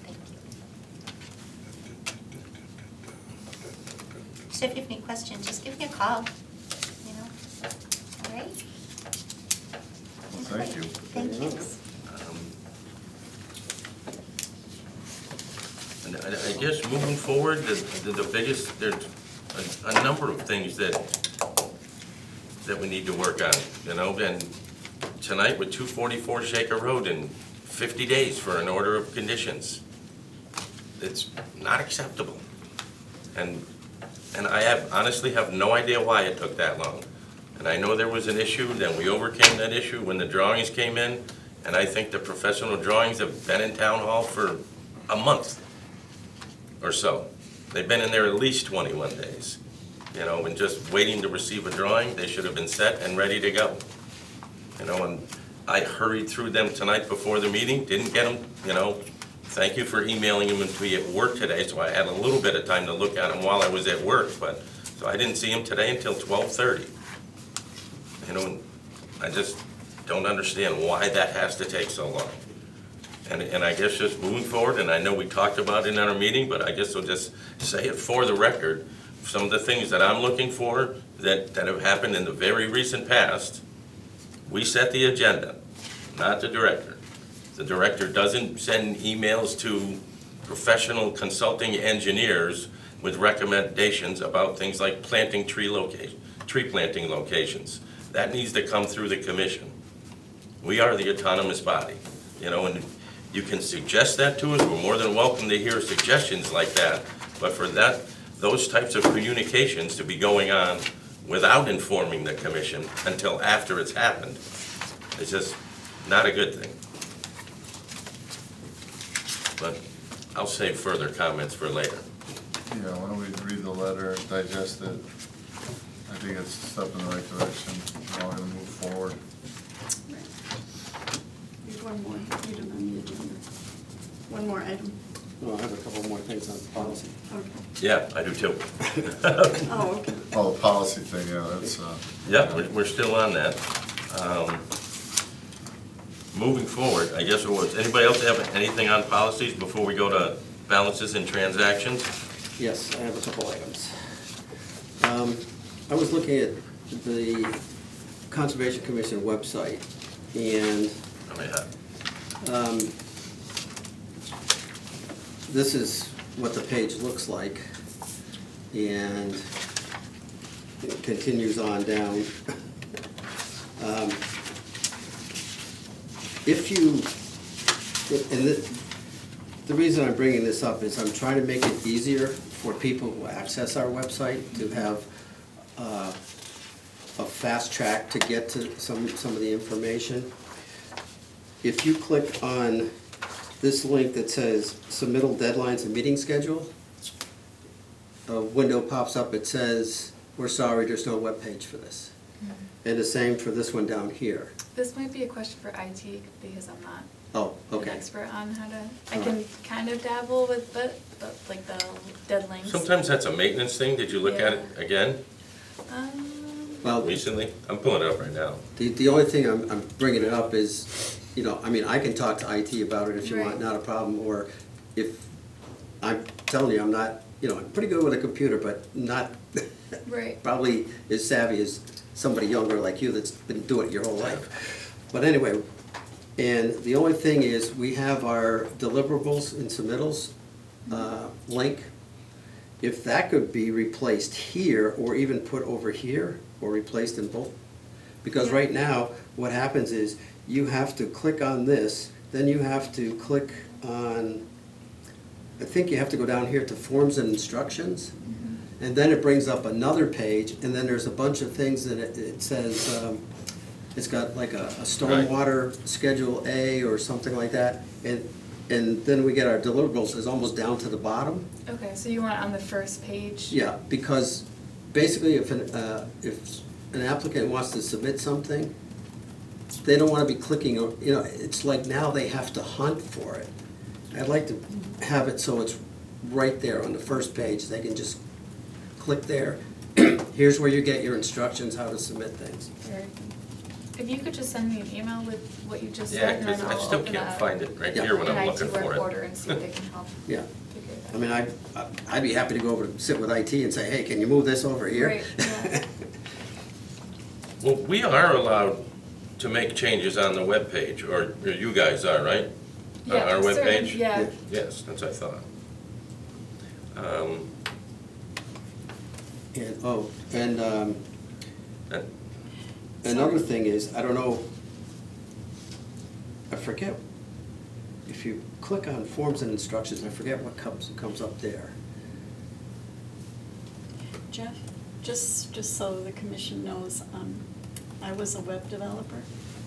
Thank you. So if you have any questions, just give me a call, All right?
Well, thank you.
Thank you.
And I guess moving forward, the biggest, there's a number of things that we need to work on, and tonight with 244 Shaker Road in 50 days for an order of conditions. It's not acceptable. And I honestly have no idea why it took that long. And I know there was an issue, then we overcame that issue when the drawings came in, and I think the professional drawings have been in town hall for a month or so. They've been in there at least 21 days, and just waiting to receive a drawing. They should have been set and ready to go. And I hurried through them tonight before the meeting, didn't get them, Thank you for emailing them to me at work today, so I had a little bit of time to look at them while I was at work, so I didn't see them today until 12:30. I just don't understand why that has to take so long. And I guess just moving forward, and I know we talked about it in our meeting, but I guess I'll just say it for the record. Some of the things that I'm looking for that have happened in the very recent past, we set the agenda, not the director. The director doesn't send emails to professional consulting engineers with recommendations about things like planting tree planting locations. That needs to come through the commission. We are the autonomous body, and you can suggest that to us. We're more than welcome to hear suggestions like that. But for those types of communications to be going on without informing the commission until after it's happened, it's just not a good thing. But I'll save further comments for later.
Yeah, why don't we read the letter, digest it? I think it's a step in the right direction. We're all gonna move forward.
There's one more item on the agenda. One more item.
Well, I have a couple more things on policy.
Okay.
Yeah, I do too.
Oh, okay.
Oh, the policy thing, yeah, that's,
Yeah, we're still on that. Moving forward, I guess, anybody else have anything on policies before we go to balances and transactions?
Yes, I have a couple items. I was looking at the Conservation Commission website, and
Oh, yeah.
this is what the page looks like, and it continues on down. If you, and the reason I'm bringing this up is I'm trying to make it easier for people who access our website to have a fast track to get to some of the information. If you click on this link that says submittal deadlines and meeting schedule, a window pops up, it says, we're sorry, there's no webpage for this. And the same for this one down here.
This might be a question for IT, because I'm not
Oh,
an
okay.
expert on how to, I
All
can
right.
kind of dabble with, like the dead links.
Sometimes that's a maintenance thing. Did you look at it again
Well,
recently? I'm pulling it up right now.
the only thing I'm bringing it up is, I mean, I can talk to IT about it if you want,
Right.
not a problem, or if, I'm telling you, I'm not, I'm pretty good with a computer, but not
Right.
probably as savvy as somebody younger like you that's been doing it your whole life. But anyway, and the only thing is, we have our deliverables and submittals link. If that could be replaced here, or even put over here, or replaced in both. Because right now, what happens is, you have to click on this, then you have to click on, I think you have to go down here to forms and instructions. And then it brings up another page, and then there's a bunch of things that it says, it's got like a stormwater Schedule A or something like that. And then we get our deliverables is almost down to the bottom.
Okay, so you want it on the first page?
Yeah, because basically if an applicant wants to submit something, they don't want to be clicking, it's like now they have to hunt for it. I'd like to have it so it's right there on the first page. They can just click there. Here's where you get your instructions how to submit things.
Very good. If you could just send me an email with what you just
Yeah,
said, and
because
then
I
I'll
still
open
can't
up
find it right
Yeah.
here when
an
I'm
IT
looking for
work
it.
order and see if they can help
Yeah.
figure it out.
I mean, I'd be happy to go over and sit with IT and say, hey, can you move this over here?
Right, yeah.
Well, we are allowed to make changes on the webpage, or you guys are, right?
Yeah,
On our
certain-
webpage?
Yeah,
Yes, that's what I thought.
And another thing is, I don't know, I forget, if you click on forms and instructions, I forget what comes up there.
Jeff, just so the commission knows, I was a web developer,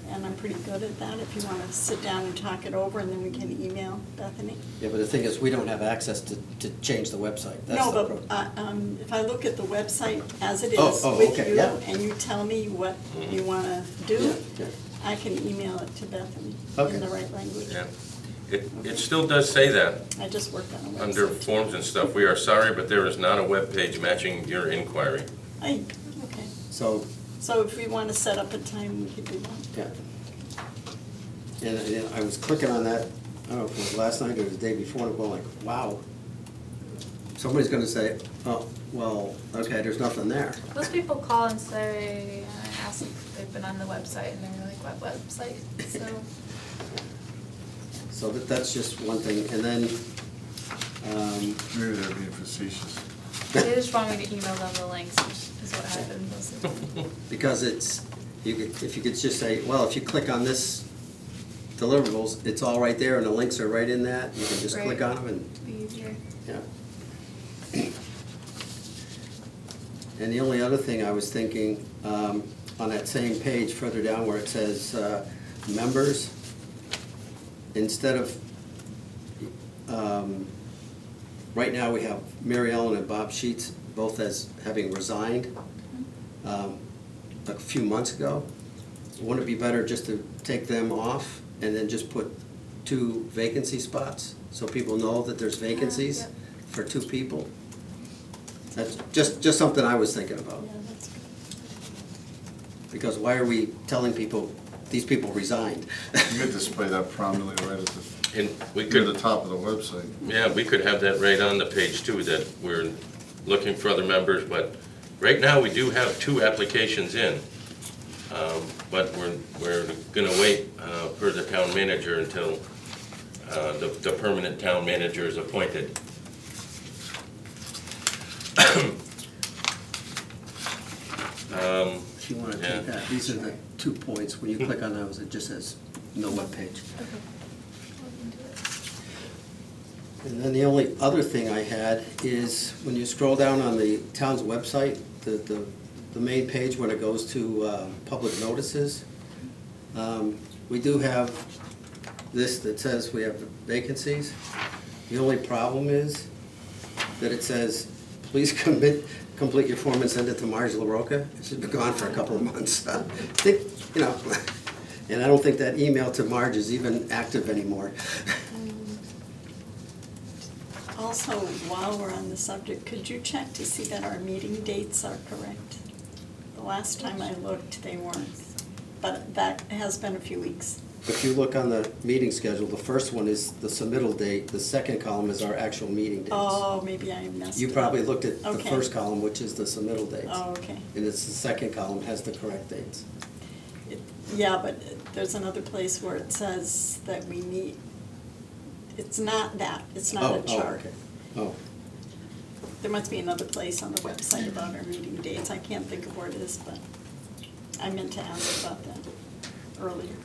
and I'm pretty good at that. If you want to sit down and talk it over, and then we can email Bethany.
Yeah, but the thing is, we don't have access to change the website. That's
No,
the
but
problem.
if I look at the website as it is
Oh,
with
okay,
you,
yeah.
and you tell me what you want to do,
Yeah, yeah.
I can email it to Bethany
Okay.
in the right language.
Yeah. It still does say that
I just worked on a website.
under forms and stuff. We are sorry, but there is not a webpage matching your inquiry.
Okay,
So,
so if we want to set up a time, we could do that.
yeah. And I was clicking on that don't know if it was last night or the day before, and I'm going like, wow. Somebody's gonna say, oh, well, okay, there's nothing there.
Most people call and say, I ask if they've been on the website, and they're like, what website? So,
So that's just one thing, and then,
Maybe they're being facetious.
they just want me to email them the links, which is what happens.
because it's, if you could just say, well, if you click on this deliverables, it's all right there, and the links are right in that, you can just click
Right.
on them and,
Be easier.
yeah. And the only other thing I was thinking, on that same page further down where it says, members, instead of, right now we have Mary Ellen and Bob Sheets both as having resigned, a few months ago. Wouldn't it be better just to take them off and then just put 2 vacancy spots, so people know that there's vacancies
Yep.
for 2 people? That's just something I was thinking about,
Yeah, that's good.
because why are we telling people, these people resigned?
You could display that prominently right at the,
And we
near the
could,
top of the website.
yeah, we could have that right on the page too, that we're looking for other members, but right now we do have 2 applications in. But we're gonna wait for the town manager until the permanent town manager is appointed.
If you wanna
Yeah.
take that, these are the 2 points, when you click on those, it just says no webpage.
Okay. Look into it.
And then the only other thing I had is, when you scroll down on the town's website, the main page when it goes to public notices, we do have this that says we have vacancies. The only problem is that it says, please complete your form and send it to Marge LaRocca. It's been gone for a couple of months. I think, you know, and I don't think that email to Marge is even active anymore.
Also, while we're on the subject, could you check to see that our meeting dates are correct? The last time I looked, they weren't, but that has been a few weeks.
If you look on the meeting schedule, the first one is the submittal date, the second column is our actual meeting dates.
Oh, maybe I messed it
You
up.
probably looked at the
Okay.
first column, which is the submittal dates.
Oh, okay.
And it's the second column has the correct dates.
Yeah, but there's another place where it says that we meet, it's not that, it's not a
Oh,
chart.
okay. Oh,
There must be another place on the website about our meeting dates. I can't think of where it is, but I meant to ask about that earlier.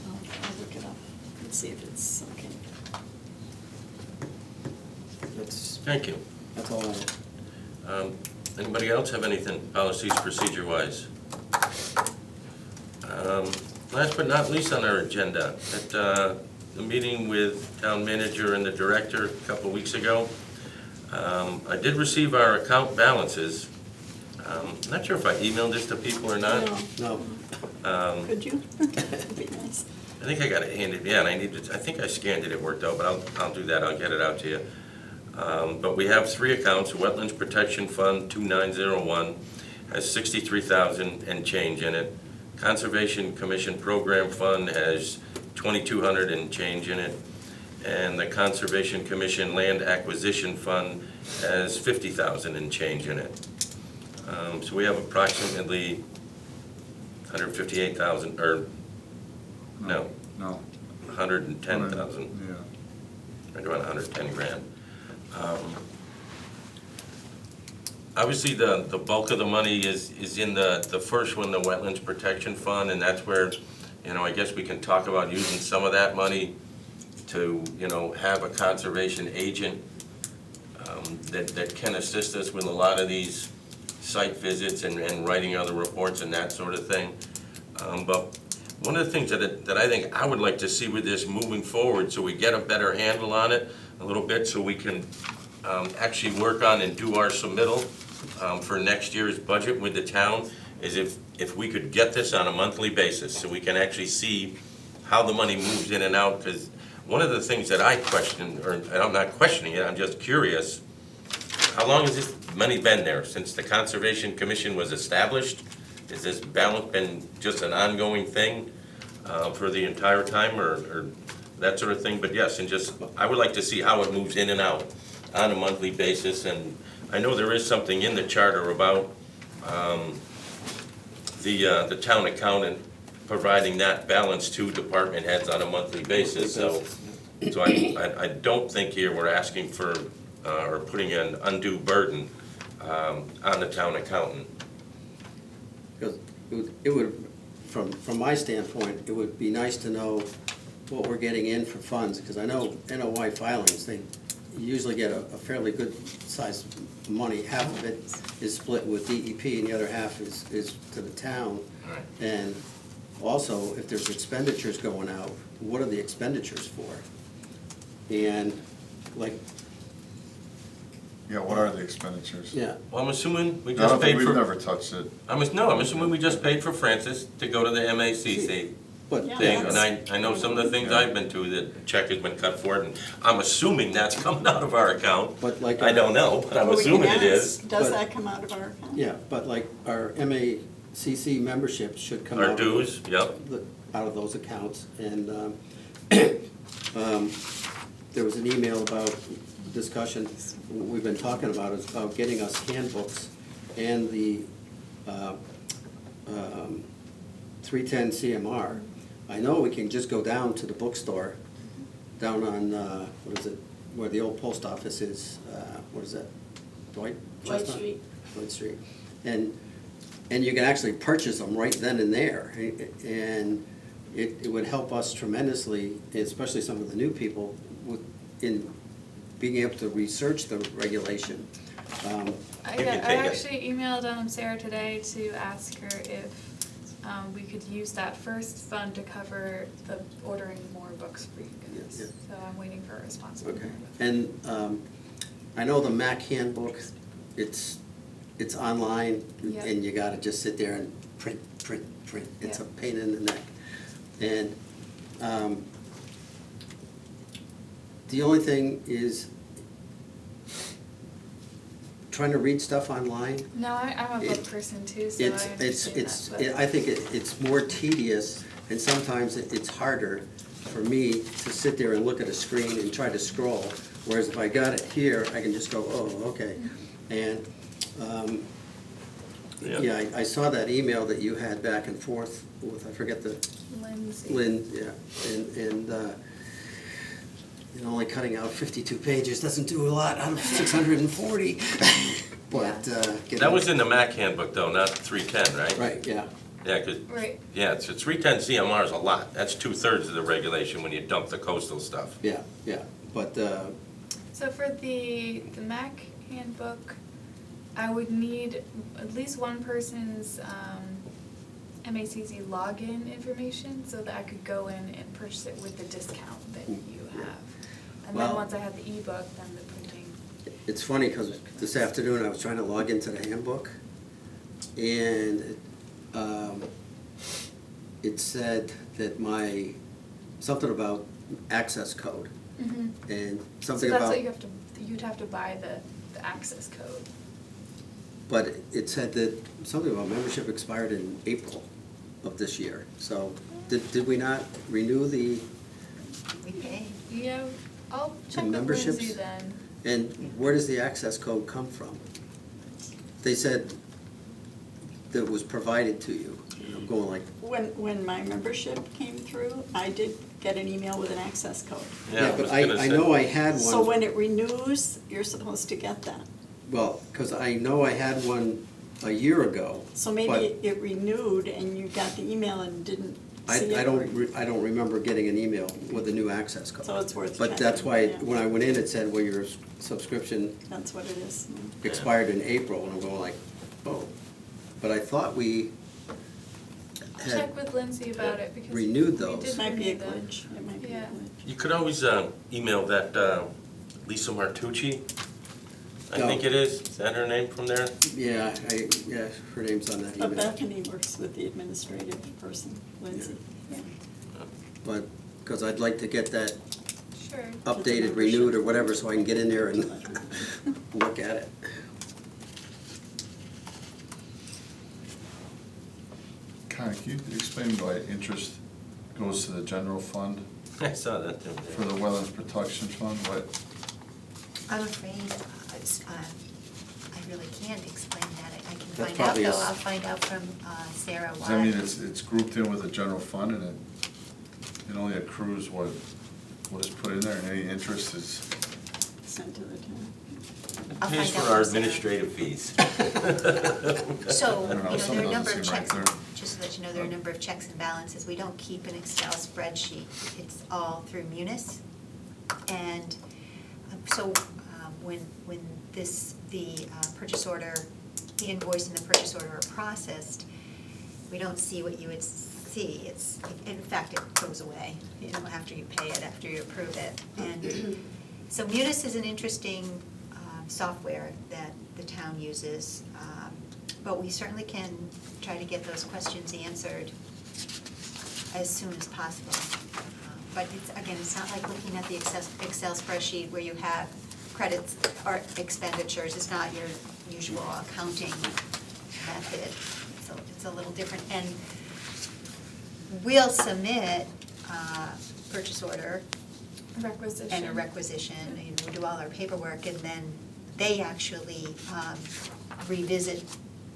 I'll look it up and see if it's okay.
Thank you.
that's all I have.
Anybody else have anything, policies, procedure-wise? Last but not least on our agenda, at the meeting with town manager and the director a couple weeks ago, I did receive our account balances. Not sure if I emailed this to people or not.
No.
No,
Could you? That'd be nice.
I think I got it handed, yeah, and I think I scanned it, it worked out, but I'll do that, I'll get it out to you. But we have 3 accounts. Wetlands Protection Fund 2901 has 63,000 and change in it. Conservation Commission Program Fund has 2,200 and change in it. And the Conservation Commission Land Acquisition Fund has 50,000 and change in it. So we have approximately 158,000, or, no,
No.
110,000.
Yeah.
Right around 110 grand. Obviously, the bulk of the money is in the first one, the Wetlands Protection Fund, and that's where, I guess we can talk about using some of that money to, have a conservation agent that can assist us with a lot of these site visits and writing other reports and that sort of thing. But one of the things that I think I would like to see with this moving forward, so we get a better handle on it a little bit, so we can actually work on and do our submittal for next year's budget with the town, is if we could get this on a monthly basis, so we can actually see how the money moves in and out, because one of the things that I question, and I'm not questioning it, I'm just curious, how long has this money been there? Since the Conservation Commission was established? Has this balance been just an ongoing thing for the entire time, or that sort of thing? But yes, and just, I would like to see how it moves in and out on a monthly basis. And I know there is something in the charter about the town accountant providing that balance to department heads on a monthly basis. So I don't think here we're asking for, or putting an undue burden on the town accountant.
Because it would, from my standpoint, it would be nice to know what we're getting in for funds, because I know NOI filings, they usually get a fairly good size money. Half of it is split with DEP and the other half is to the town.
Right.
And also, if there's expenditures going out, what are the expenditures for? And like,
Yeah, what are the expenditures?
yeah,
Well, I'm assuming we
I
just
don't think
paid
we've
for,
never touched it.
I'm assuming we just paid for Francis to go to the MACC
but
Yeah.
thing. And I know some of the things I've been to, the check has been cut for it, and I'm assuming that's coming out of our account.
but like.
I don't know, but I'm
Well, we can
assuming it
ask,
is.
Does
But-
that come out of our account?
Yeah, but like our MACC membership should come out.
Our
of
dues, yep.
out of those accounts, and there was an email about discussion, we've been talking about, is about getting us handbooks and the 310 CMR. I know we can just go down to the bookstore, down on, what is it, where the old post office is, what is that, Dwight?
Dwight
Chestnut?
Street.
Dwight Street. And you can actually purchase them right then and there. And it would help us tremendously, especially some of the new people, in being able to research the regulation.
I
You can take it.
actually emailed Sarah today to ask her if we could use that first fund to cover the ordering more books for you guys.
Yeah,
So I'm waiting for a response from
Okay.
her.
And I know the MAC handbook, it's online,
Yep.
and you gotta just sit there and print. It's a
Yep.
pain in the neck. And the only thing is trying to read stuff online.
No, I'm a book
It-
person too, so I understand that.
I think it's more tedious, and sometimes it's harder for me to sit there and look at a screen and try to scroll, whereas if I got it here, I can just go, oh, okay. And, yeah, I saw that email that you had back and forth with, I forget the,
Lindsay.
Lynn, yeah, and only cutting out 52 pages doesn't do a lot out of 640. But,
That was in the MAC handbook though, not 310, right?
Right, yeah.
Yeah, 'cause
Right.
yeah, it's 310 CMR is a lot. That's 2/3 of the regulation when you dump the coastal stuff.
Yeah, but,
So for the MAC handbook, I would need at least one person's MACC login information so that I could go in and purchase it with the discount that you have. And then
Well-
once I have the ebook, then the printing.
it's funny, because this afternoon I was trying to log into the handbook, and it said that something about access code, and something
So that's
about,
what you'd have to buy the access code.
but it said that something about membership expired in April of this year. So, did we not renew the,
We pay.
Yeah, I'll check with
memberships?
Lindsay then.
and where does the access code come from? They said that it was provided to you. And I'm going like,
When my membership came through, I did get an email with an access code.
Yeah,
but
was
I
gonna say-
know I had one.
So when it renews, you're supposed to get that.
Well, because I know I had one a year ago.
So
but
maybe it renewed and you got the email and didn't see it.
I don't remember getting an email with a new access code.
So it's worth
But that's
checking,
why,
yeah.
when I went in, it said, well, your subscription
That's what it is.
expired in April, and I'm going like, oh. But I thought we
I'll
had,
check with Lindsay about it because
renewed
we
those.
did
It might be a
renew them.
glitch. It might be a
Yeah.
glitch.
You could always email that Lisa Martucci, I
No.
think it is. Is that her name from there?
yeah, her name's on that
But
email.
Bethany works with the administrative person, Lindsay. Yeah.
But, because I'd like to get that
Sure.
updated, renewed, or whatever, so I can get in there and look at it.
Connie, can you explain why interest goes to the general fund
I saw that too.
for the Wetlands Protection Fund? What,
I'm afraid, I really can't explain that. I can
That's
find out,
probably a
though.
s-
I'll find out from Sarah
does
why.
that mean it's grouped in with the general fund and it only accrues what is put in there and any interest is,
Sent to the town.
I'll
Pays
find
for
out
our
from Sarah.
administrative fees.
So,
I don't know,
there
something
are a number of
doesn't seem right
checks,
there.
just so that you know, there are a number of checks and balances. We don't keep an Excel spreadsheet. It's all through Munis. And so when the purchase order, the invoice and the purchase order are processed, we don't see what you would see. It's, in fact, it goes away, you know, after you pay it, after you approve it. And so Munis is an interesting software that the town uses, but we certainly can try to get those questions answered as soon as possible. But it's, again, it's not like looking at the Excel spreadsheet where you have credits or expenditures. It's not your usual accounting method. It's a little different. And we'll submit purchase order
Requisition.
and a requisition, and we do all our paperwork, and then they actually revisit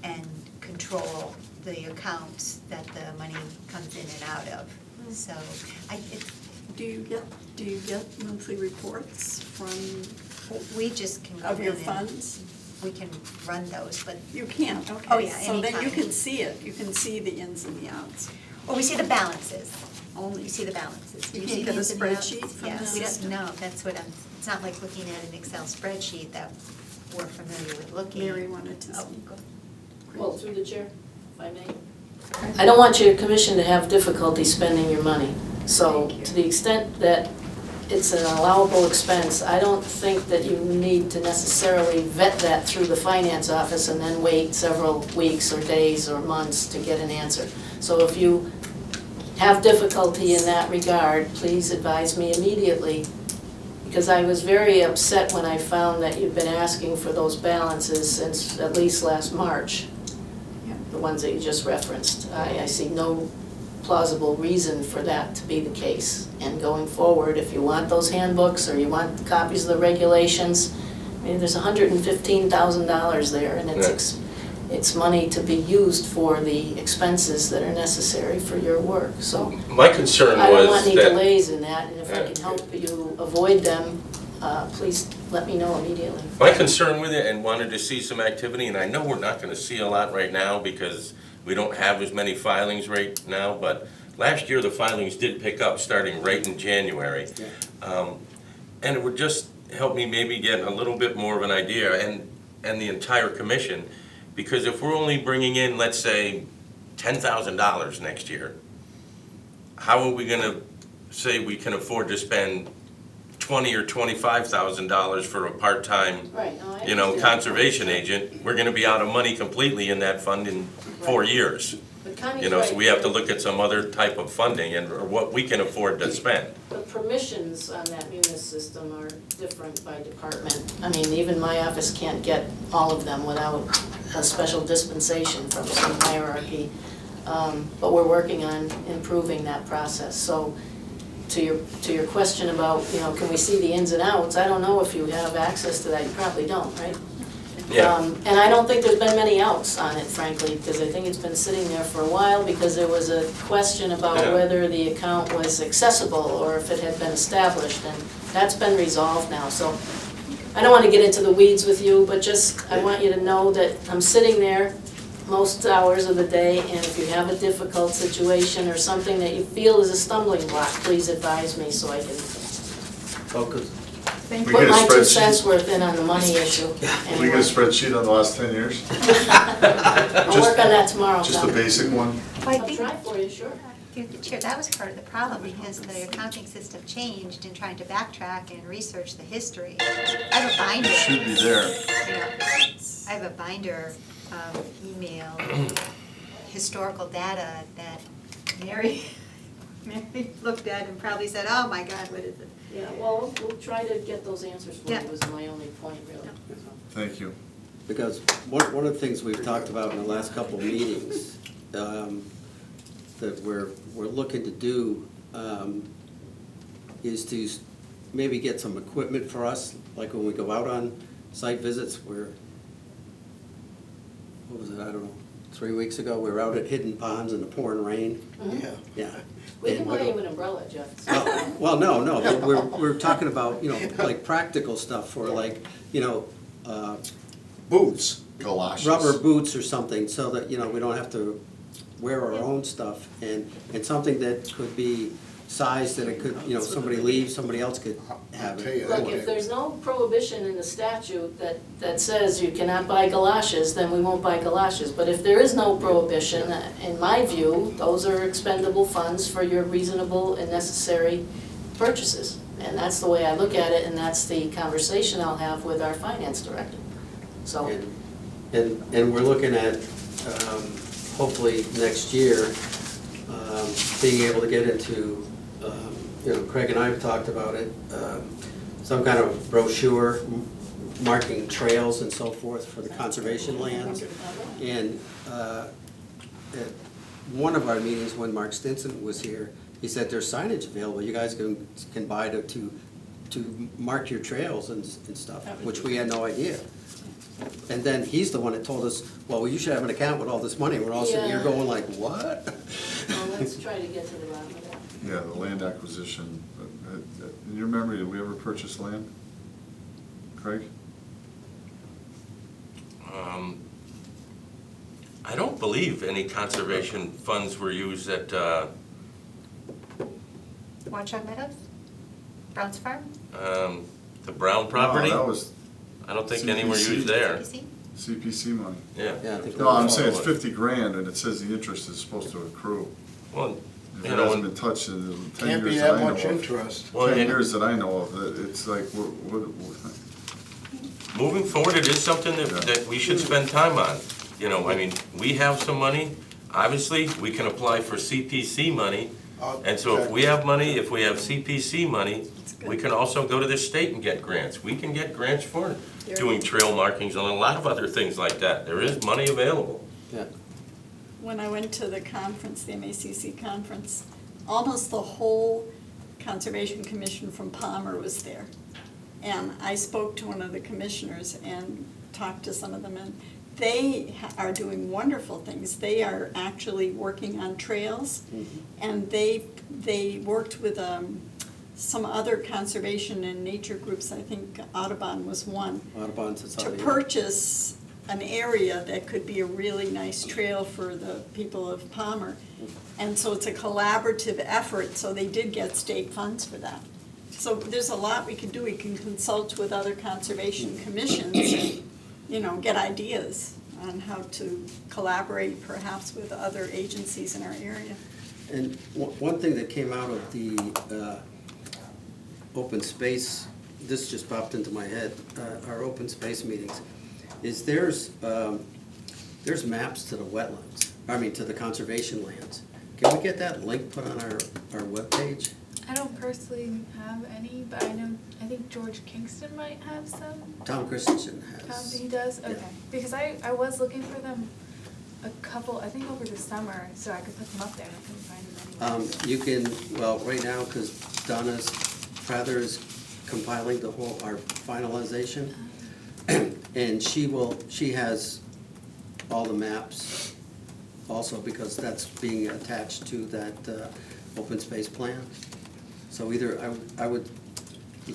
and control the accounts that the money comes in and out of. So,
Do you get monthly reports from,
we just can go
of
in
your
and
funds?
we can run those, but,
You can, okay.
Oh, yeah,
So then you
anytime.
can see it, you can see the ins and the outs.
well, we see the balances.
Only.
We see the balances.
You
We
can't
see
get a
the ins and the outs.
spreadsheet from
Yeah,
the
we don't,
system?
no, that's what it's not like looking at an Excel spreadsheet that we're familiar with looking.
Mary wanted to
Oh,
see.
go.
Well, through the chair, if I may. I don't want your commission to have difficulty spending your money. So
Thank you.
to the extent that it's an allowable expense, I don't think that you need to necessarily vet that through the finance office and then wait several weeks or days or months to get an answer. So if you have difficulty in that regard, please advise me immediately, because I was very upset when I found that you've been asking for those balances since at least last March,
Yeah.
the ones that you just referenced. I see no plausible reason for that to be the case. And going forward, if you want those handbooks or you want copies of the regulations, I mean, there's $115,000 there, and it's money to be used for the expenses that are necessary for your work, so.
My concern
I don't want
was
any
that,
delays in that, and if I can help you avoid them, please let me know immediately.
my concern with it, and wanted to see some activity, and I know we're not gonna see a lot right now because we don't have as many filings right now, but last year the filings did pick up starting right in January. And it would just help me maybe get a little bit more of an idea, and the entire commission, because if we're only bringing in, let's say, $10,000 next year, how are we gonna say we can afford to spend $20,000 or $25,000 for a part-time,
Right, no, I
you know,
understand.
conservation agent? We're gonna be out of money completely in that fund in 4 years.
But Connie's
You know, so
right.
we have to look at some other type of funding and, or what we can afford to spend.
The permissions on that Munis system are different by department. I mean, even my office can't get all of them without a special dispensation from some hierarchy. But we're working on improving that process. So to your question about, you know, can we see the ins and outs? I don't know if you have access to that. You probably don't, right? And I don't think there's been many outs on it, frankly, because I think it's been sitting there for a while because there was a question about
Yeah.
whether the account was accessible or if it had been established, and that's been resolved now. So I don't want to get into the weeds with you, but just, I want you to know that I'm sitting there most hours of the day, and if you have a difficult situation or something that you feel is a stumbling block, please advise me so I can
Focus.
We
put
get a
my 2
spreadsheet.
cents worth in on the money issue.
we get a
Anyway,
spreadsheet on the last 10 years?
I'll work on that tomorrow,
Just the
Tom.
basic one?
Well, I
I'll
think,
try for you, sure.
through the chair, that was part of the problem because the accounting system changed in trying to backtrack and research the history. I have a binder.
It should be there.
Yeah. I have a binder of email historical data that Mary looked at and probably said, oh my God, what is it?
Yeah, well, we'll try to get those answers for
Yeah.
you, was my only point, really.
Thank you.
Because one of the things we've talked about in the last couple of meetings that we're looking to do is to maybe get some equipment for us, like when we go out on site visits, what was it, I don't know, 3 weeks ago, we were out at Hidden Ponds in the pouring rain.
Yeah.
Yeah.
We can
And
buy you an umbrella, Jeff.
well, no, but we're talking about, like practical stuff for like,
Boots.
Galoshes.
rubber boots or something, so that, we don't have to wear our own stuff, and something that could be sized that it could, somebody leaves, somebody else could have
I'll tell you
it.
that.
Look, if there's no prohibition in the statute that says you cannot buy galoshes, then we won't buy galoshes. But if there is no prohibition, in my view, those are expendable funds for your reasonable and necessary purchases. And that's the way I look at it, and that's the conversation I'll have with our finance director. So,
And we're looking at, hopefully next year, being able to get into, Craig and I have talked about it, some kind of brochure marking trails and so forth for the conservation lands. And at one of our meetings, when Mark Stinson was here, he said there's signage available. You guys can buy to mark your trails and stuff, which we had no idea. And then he's the one that told us, well, you should have an account with all this money. We're all sitting here
Yeah.
going like, what?
well, let's try to get to the bottom of that.
Yeah, the land acquisition, in your memory, did we ever purchase land? Craig?
I don't believe any conservation funds were used at,
Watchung Meadows? Brown's Farm?
the Brown property.
No, that was
I don't think any were
CPC.
used there.
CPC?
CPC money.
Yeah.
Yeah, I think
No, I'm
that
saying it's
was-
50 grand, and it says the interest is supposed to accrue.
Well,
If
you
it
know,
hasn't
when-
been touched in the 10
Can't be
years that
that
I know
much
of.
interest.
Well,
10
and-
years that I know of, it's like,
moving forward, it is something
Yeah.
that we should spend time on. I mean, we have some money, obviously, we can apply for CPC money. And so if we have money, if we have CPC money, we can also go to the state and get grants. We can get grants for doing trail markings and a lot of other things like that. There is money available.
Yeah.
When I went to the conference, the MACC conference, almost the whole Conservation Commission from Palmer was there. And I spoke to one of the commissioners and talked to some of them, and they are doing wonderful things. They are actually working on trails, and they worked with some other conservation and nature groups. I think Audubon was one,
Audubon
to
Society.
purchase an area that could be a really nice trail for the people of Palmer. And so it's a collaborative effort, so they did get state funds for that. So there's a lot we can do. We can consult with other conservation commissions and, get ideas on how to collaborate perhaps with other agencies in our area.
And one thing that came out of the open space, this just popped into my head, our open space meetings, is there's maps to the wetlands, to the conservation lands. Can we get that link put on our webpage?
I don't personally have any, but I think George Kingston might have some.
Tom Christensen has.
He does?
Yeah.
Okay. Because I was looking for them a couple, I think over the summer, so I could put them up there, and I couldn't find them anywhere.
You can, right now, because Donna's father is compiling our finalization, and she has all the maps also, because that's being attached to that open space plan. So either, I would,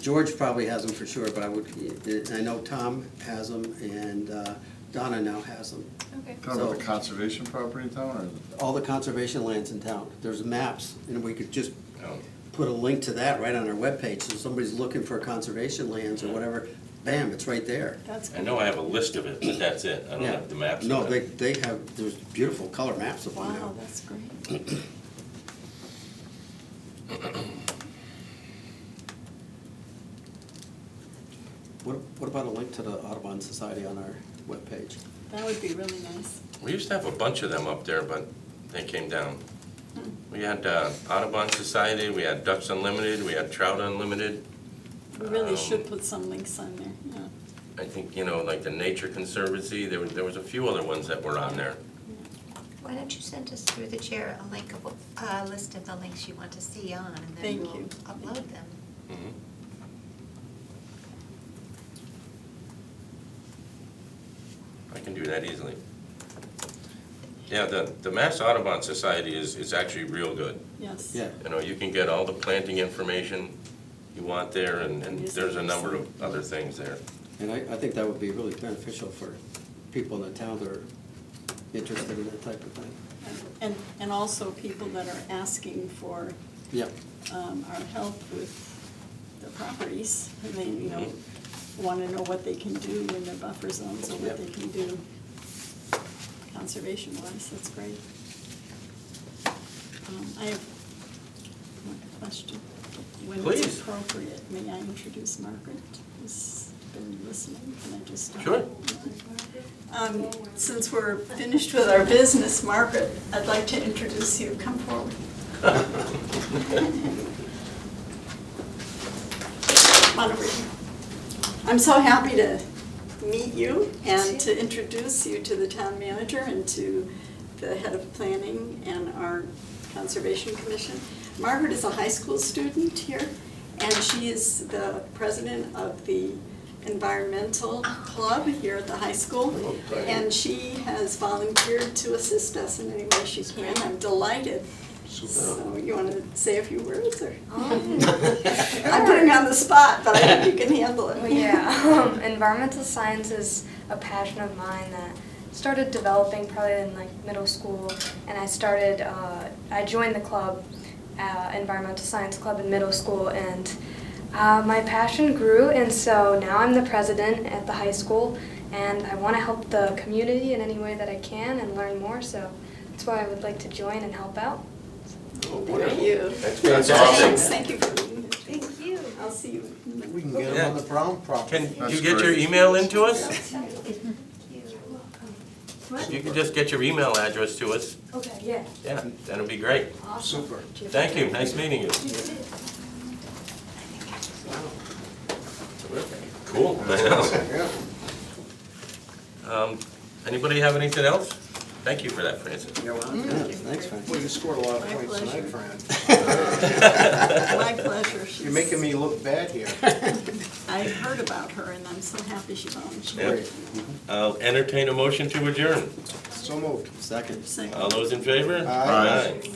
George probably has them for sure, but I know Tom has them, and Donna now has them.
Okay.
talking about the conservation property in town,
All the conservation lands in town, there's maps, and we could just
Oh.
put a link to that right on our webpage, so somebody's looking for conservation lands or whatever, bam, it's right there.
That's
I
good.
know I have a list of it, but that's it. I don't
Yeah.
have the maps.
No,
of it.
they have, there's beautiful color maps of them now.
Wow, that's great.
What about a link to the Audubon Society on our webpage?
That would be really nice.
We used to have a bunch of them up there, but they came down. We had Audubon Society, we had Ducks Unlimited, we had Trout Unlimited.
We really should put some links on there, yeah.
I think, like the Nature Conservancy, there was a few other ones that were on there.
Why don't you send us through the chair a link of, a list of the links you want to see on, and then
Thank
we'll
you.
upload them.
Mhm. I can do that easily. Yeah, the Mass Audubon Society is actually real good.
Yes.
Yeah,
You know, you can get all the planting information you want there, and there's a number of other things there.
and I think that would be really beneficial for people in the town that are interested in that type of thing.
And also people that are asking for
Yeah,
our help with the properties. And they, you know, want to know what they can do in the buffer zones or what
Yep.
they can do conservation-wise. That's great. I have one question. When
Please.
it's appropriate, may I introduce Margaret, who's been listening? Can I just start?
Sure.
Since we're finished with our business, Margaret, I'd like to introduce you. Come forward. Come on over here. I'm so happy to meet you and to introduce you to the town manager and to the head of planning and our conservation commission. Margaret is a high school student here, and she is the president of the environmental club here at the high school. And she has volunteered to assist us in any way she can. I'm delighted. So you want to say a few words, or? I'm putting you on the spot, but I think you can handle it.
Well, yeah, environmental science is a passion of mine that started developing probably in like middle school, and I joined the club, environmental science club in middle school, and my passion grew, and so now I'm the president at the high school, and I want to help the community in any way that I can and learn more, so that's why I would like to join and help out.
Thank you.
That's fantastic.
Thank you for being here.
Thank you.
I'll see you. in a minute.
We can get them on the Brown property.
Can
That's
you get your
great.
email into us?
What?
You can just get your email address to us.
Okay, yeah.
Yeah, that'll be great.
Super.
Thank you, nice meeting you. Cool, I know.
Yeah.
Anybody have anything else? Thank you for that, Francis.
Yeah, well,
yeah, thanks, Frank.
well, you scored a lot of
My
points tonight,
pleasure.
Fran.
My pleasure.
You're making me look bad here.
I heard about her, and I'm so happy she
Yeah.
volunteered.
I'll entertain a motion to adjourn.
So moved.
Second.
Second.
All those in favor?
Aye.
Aye.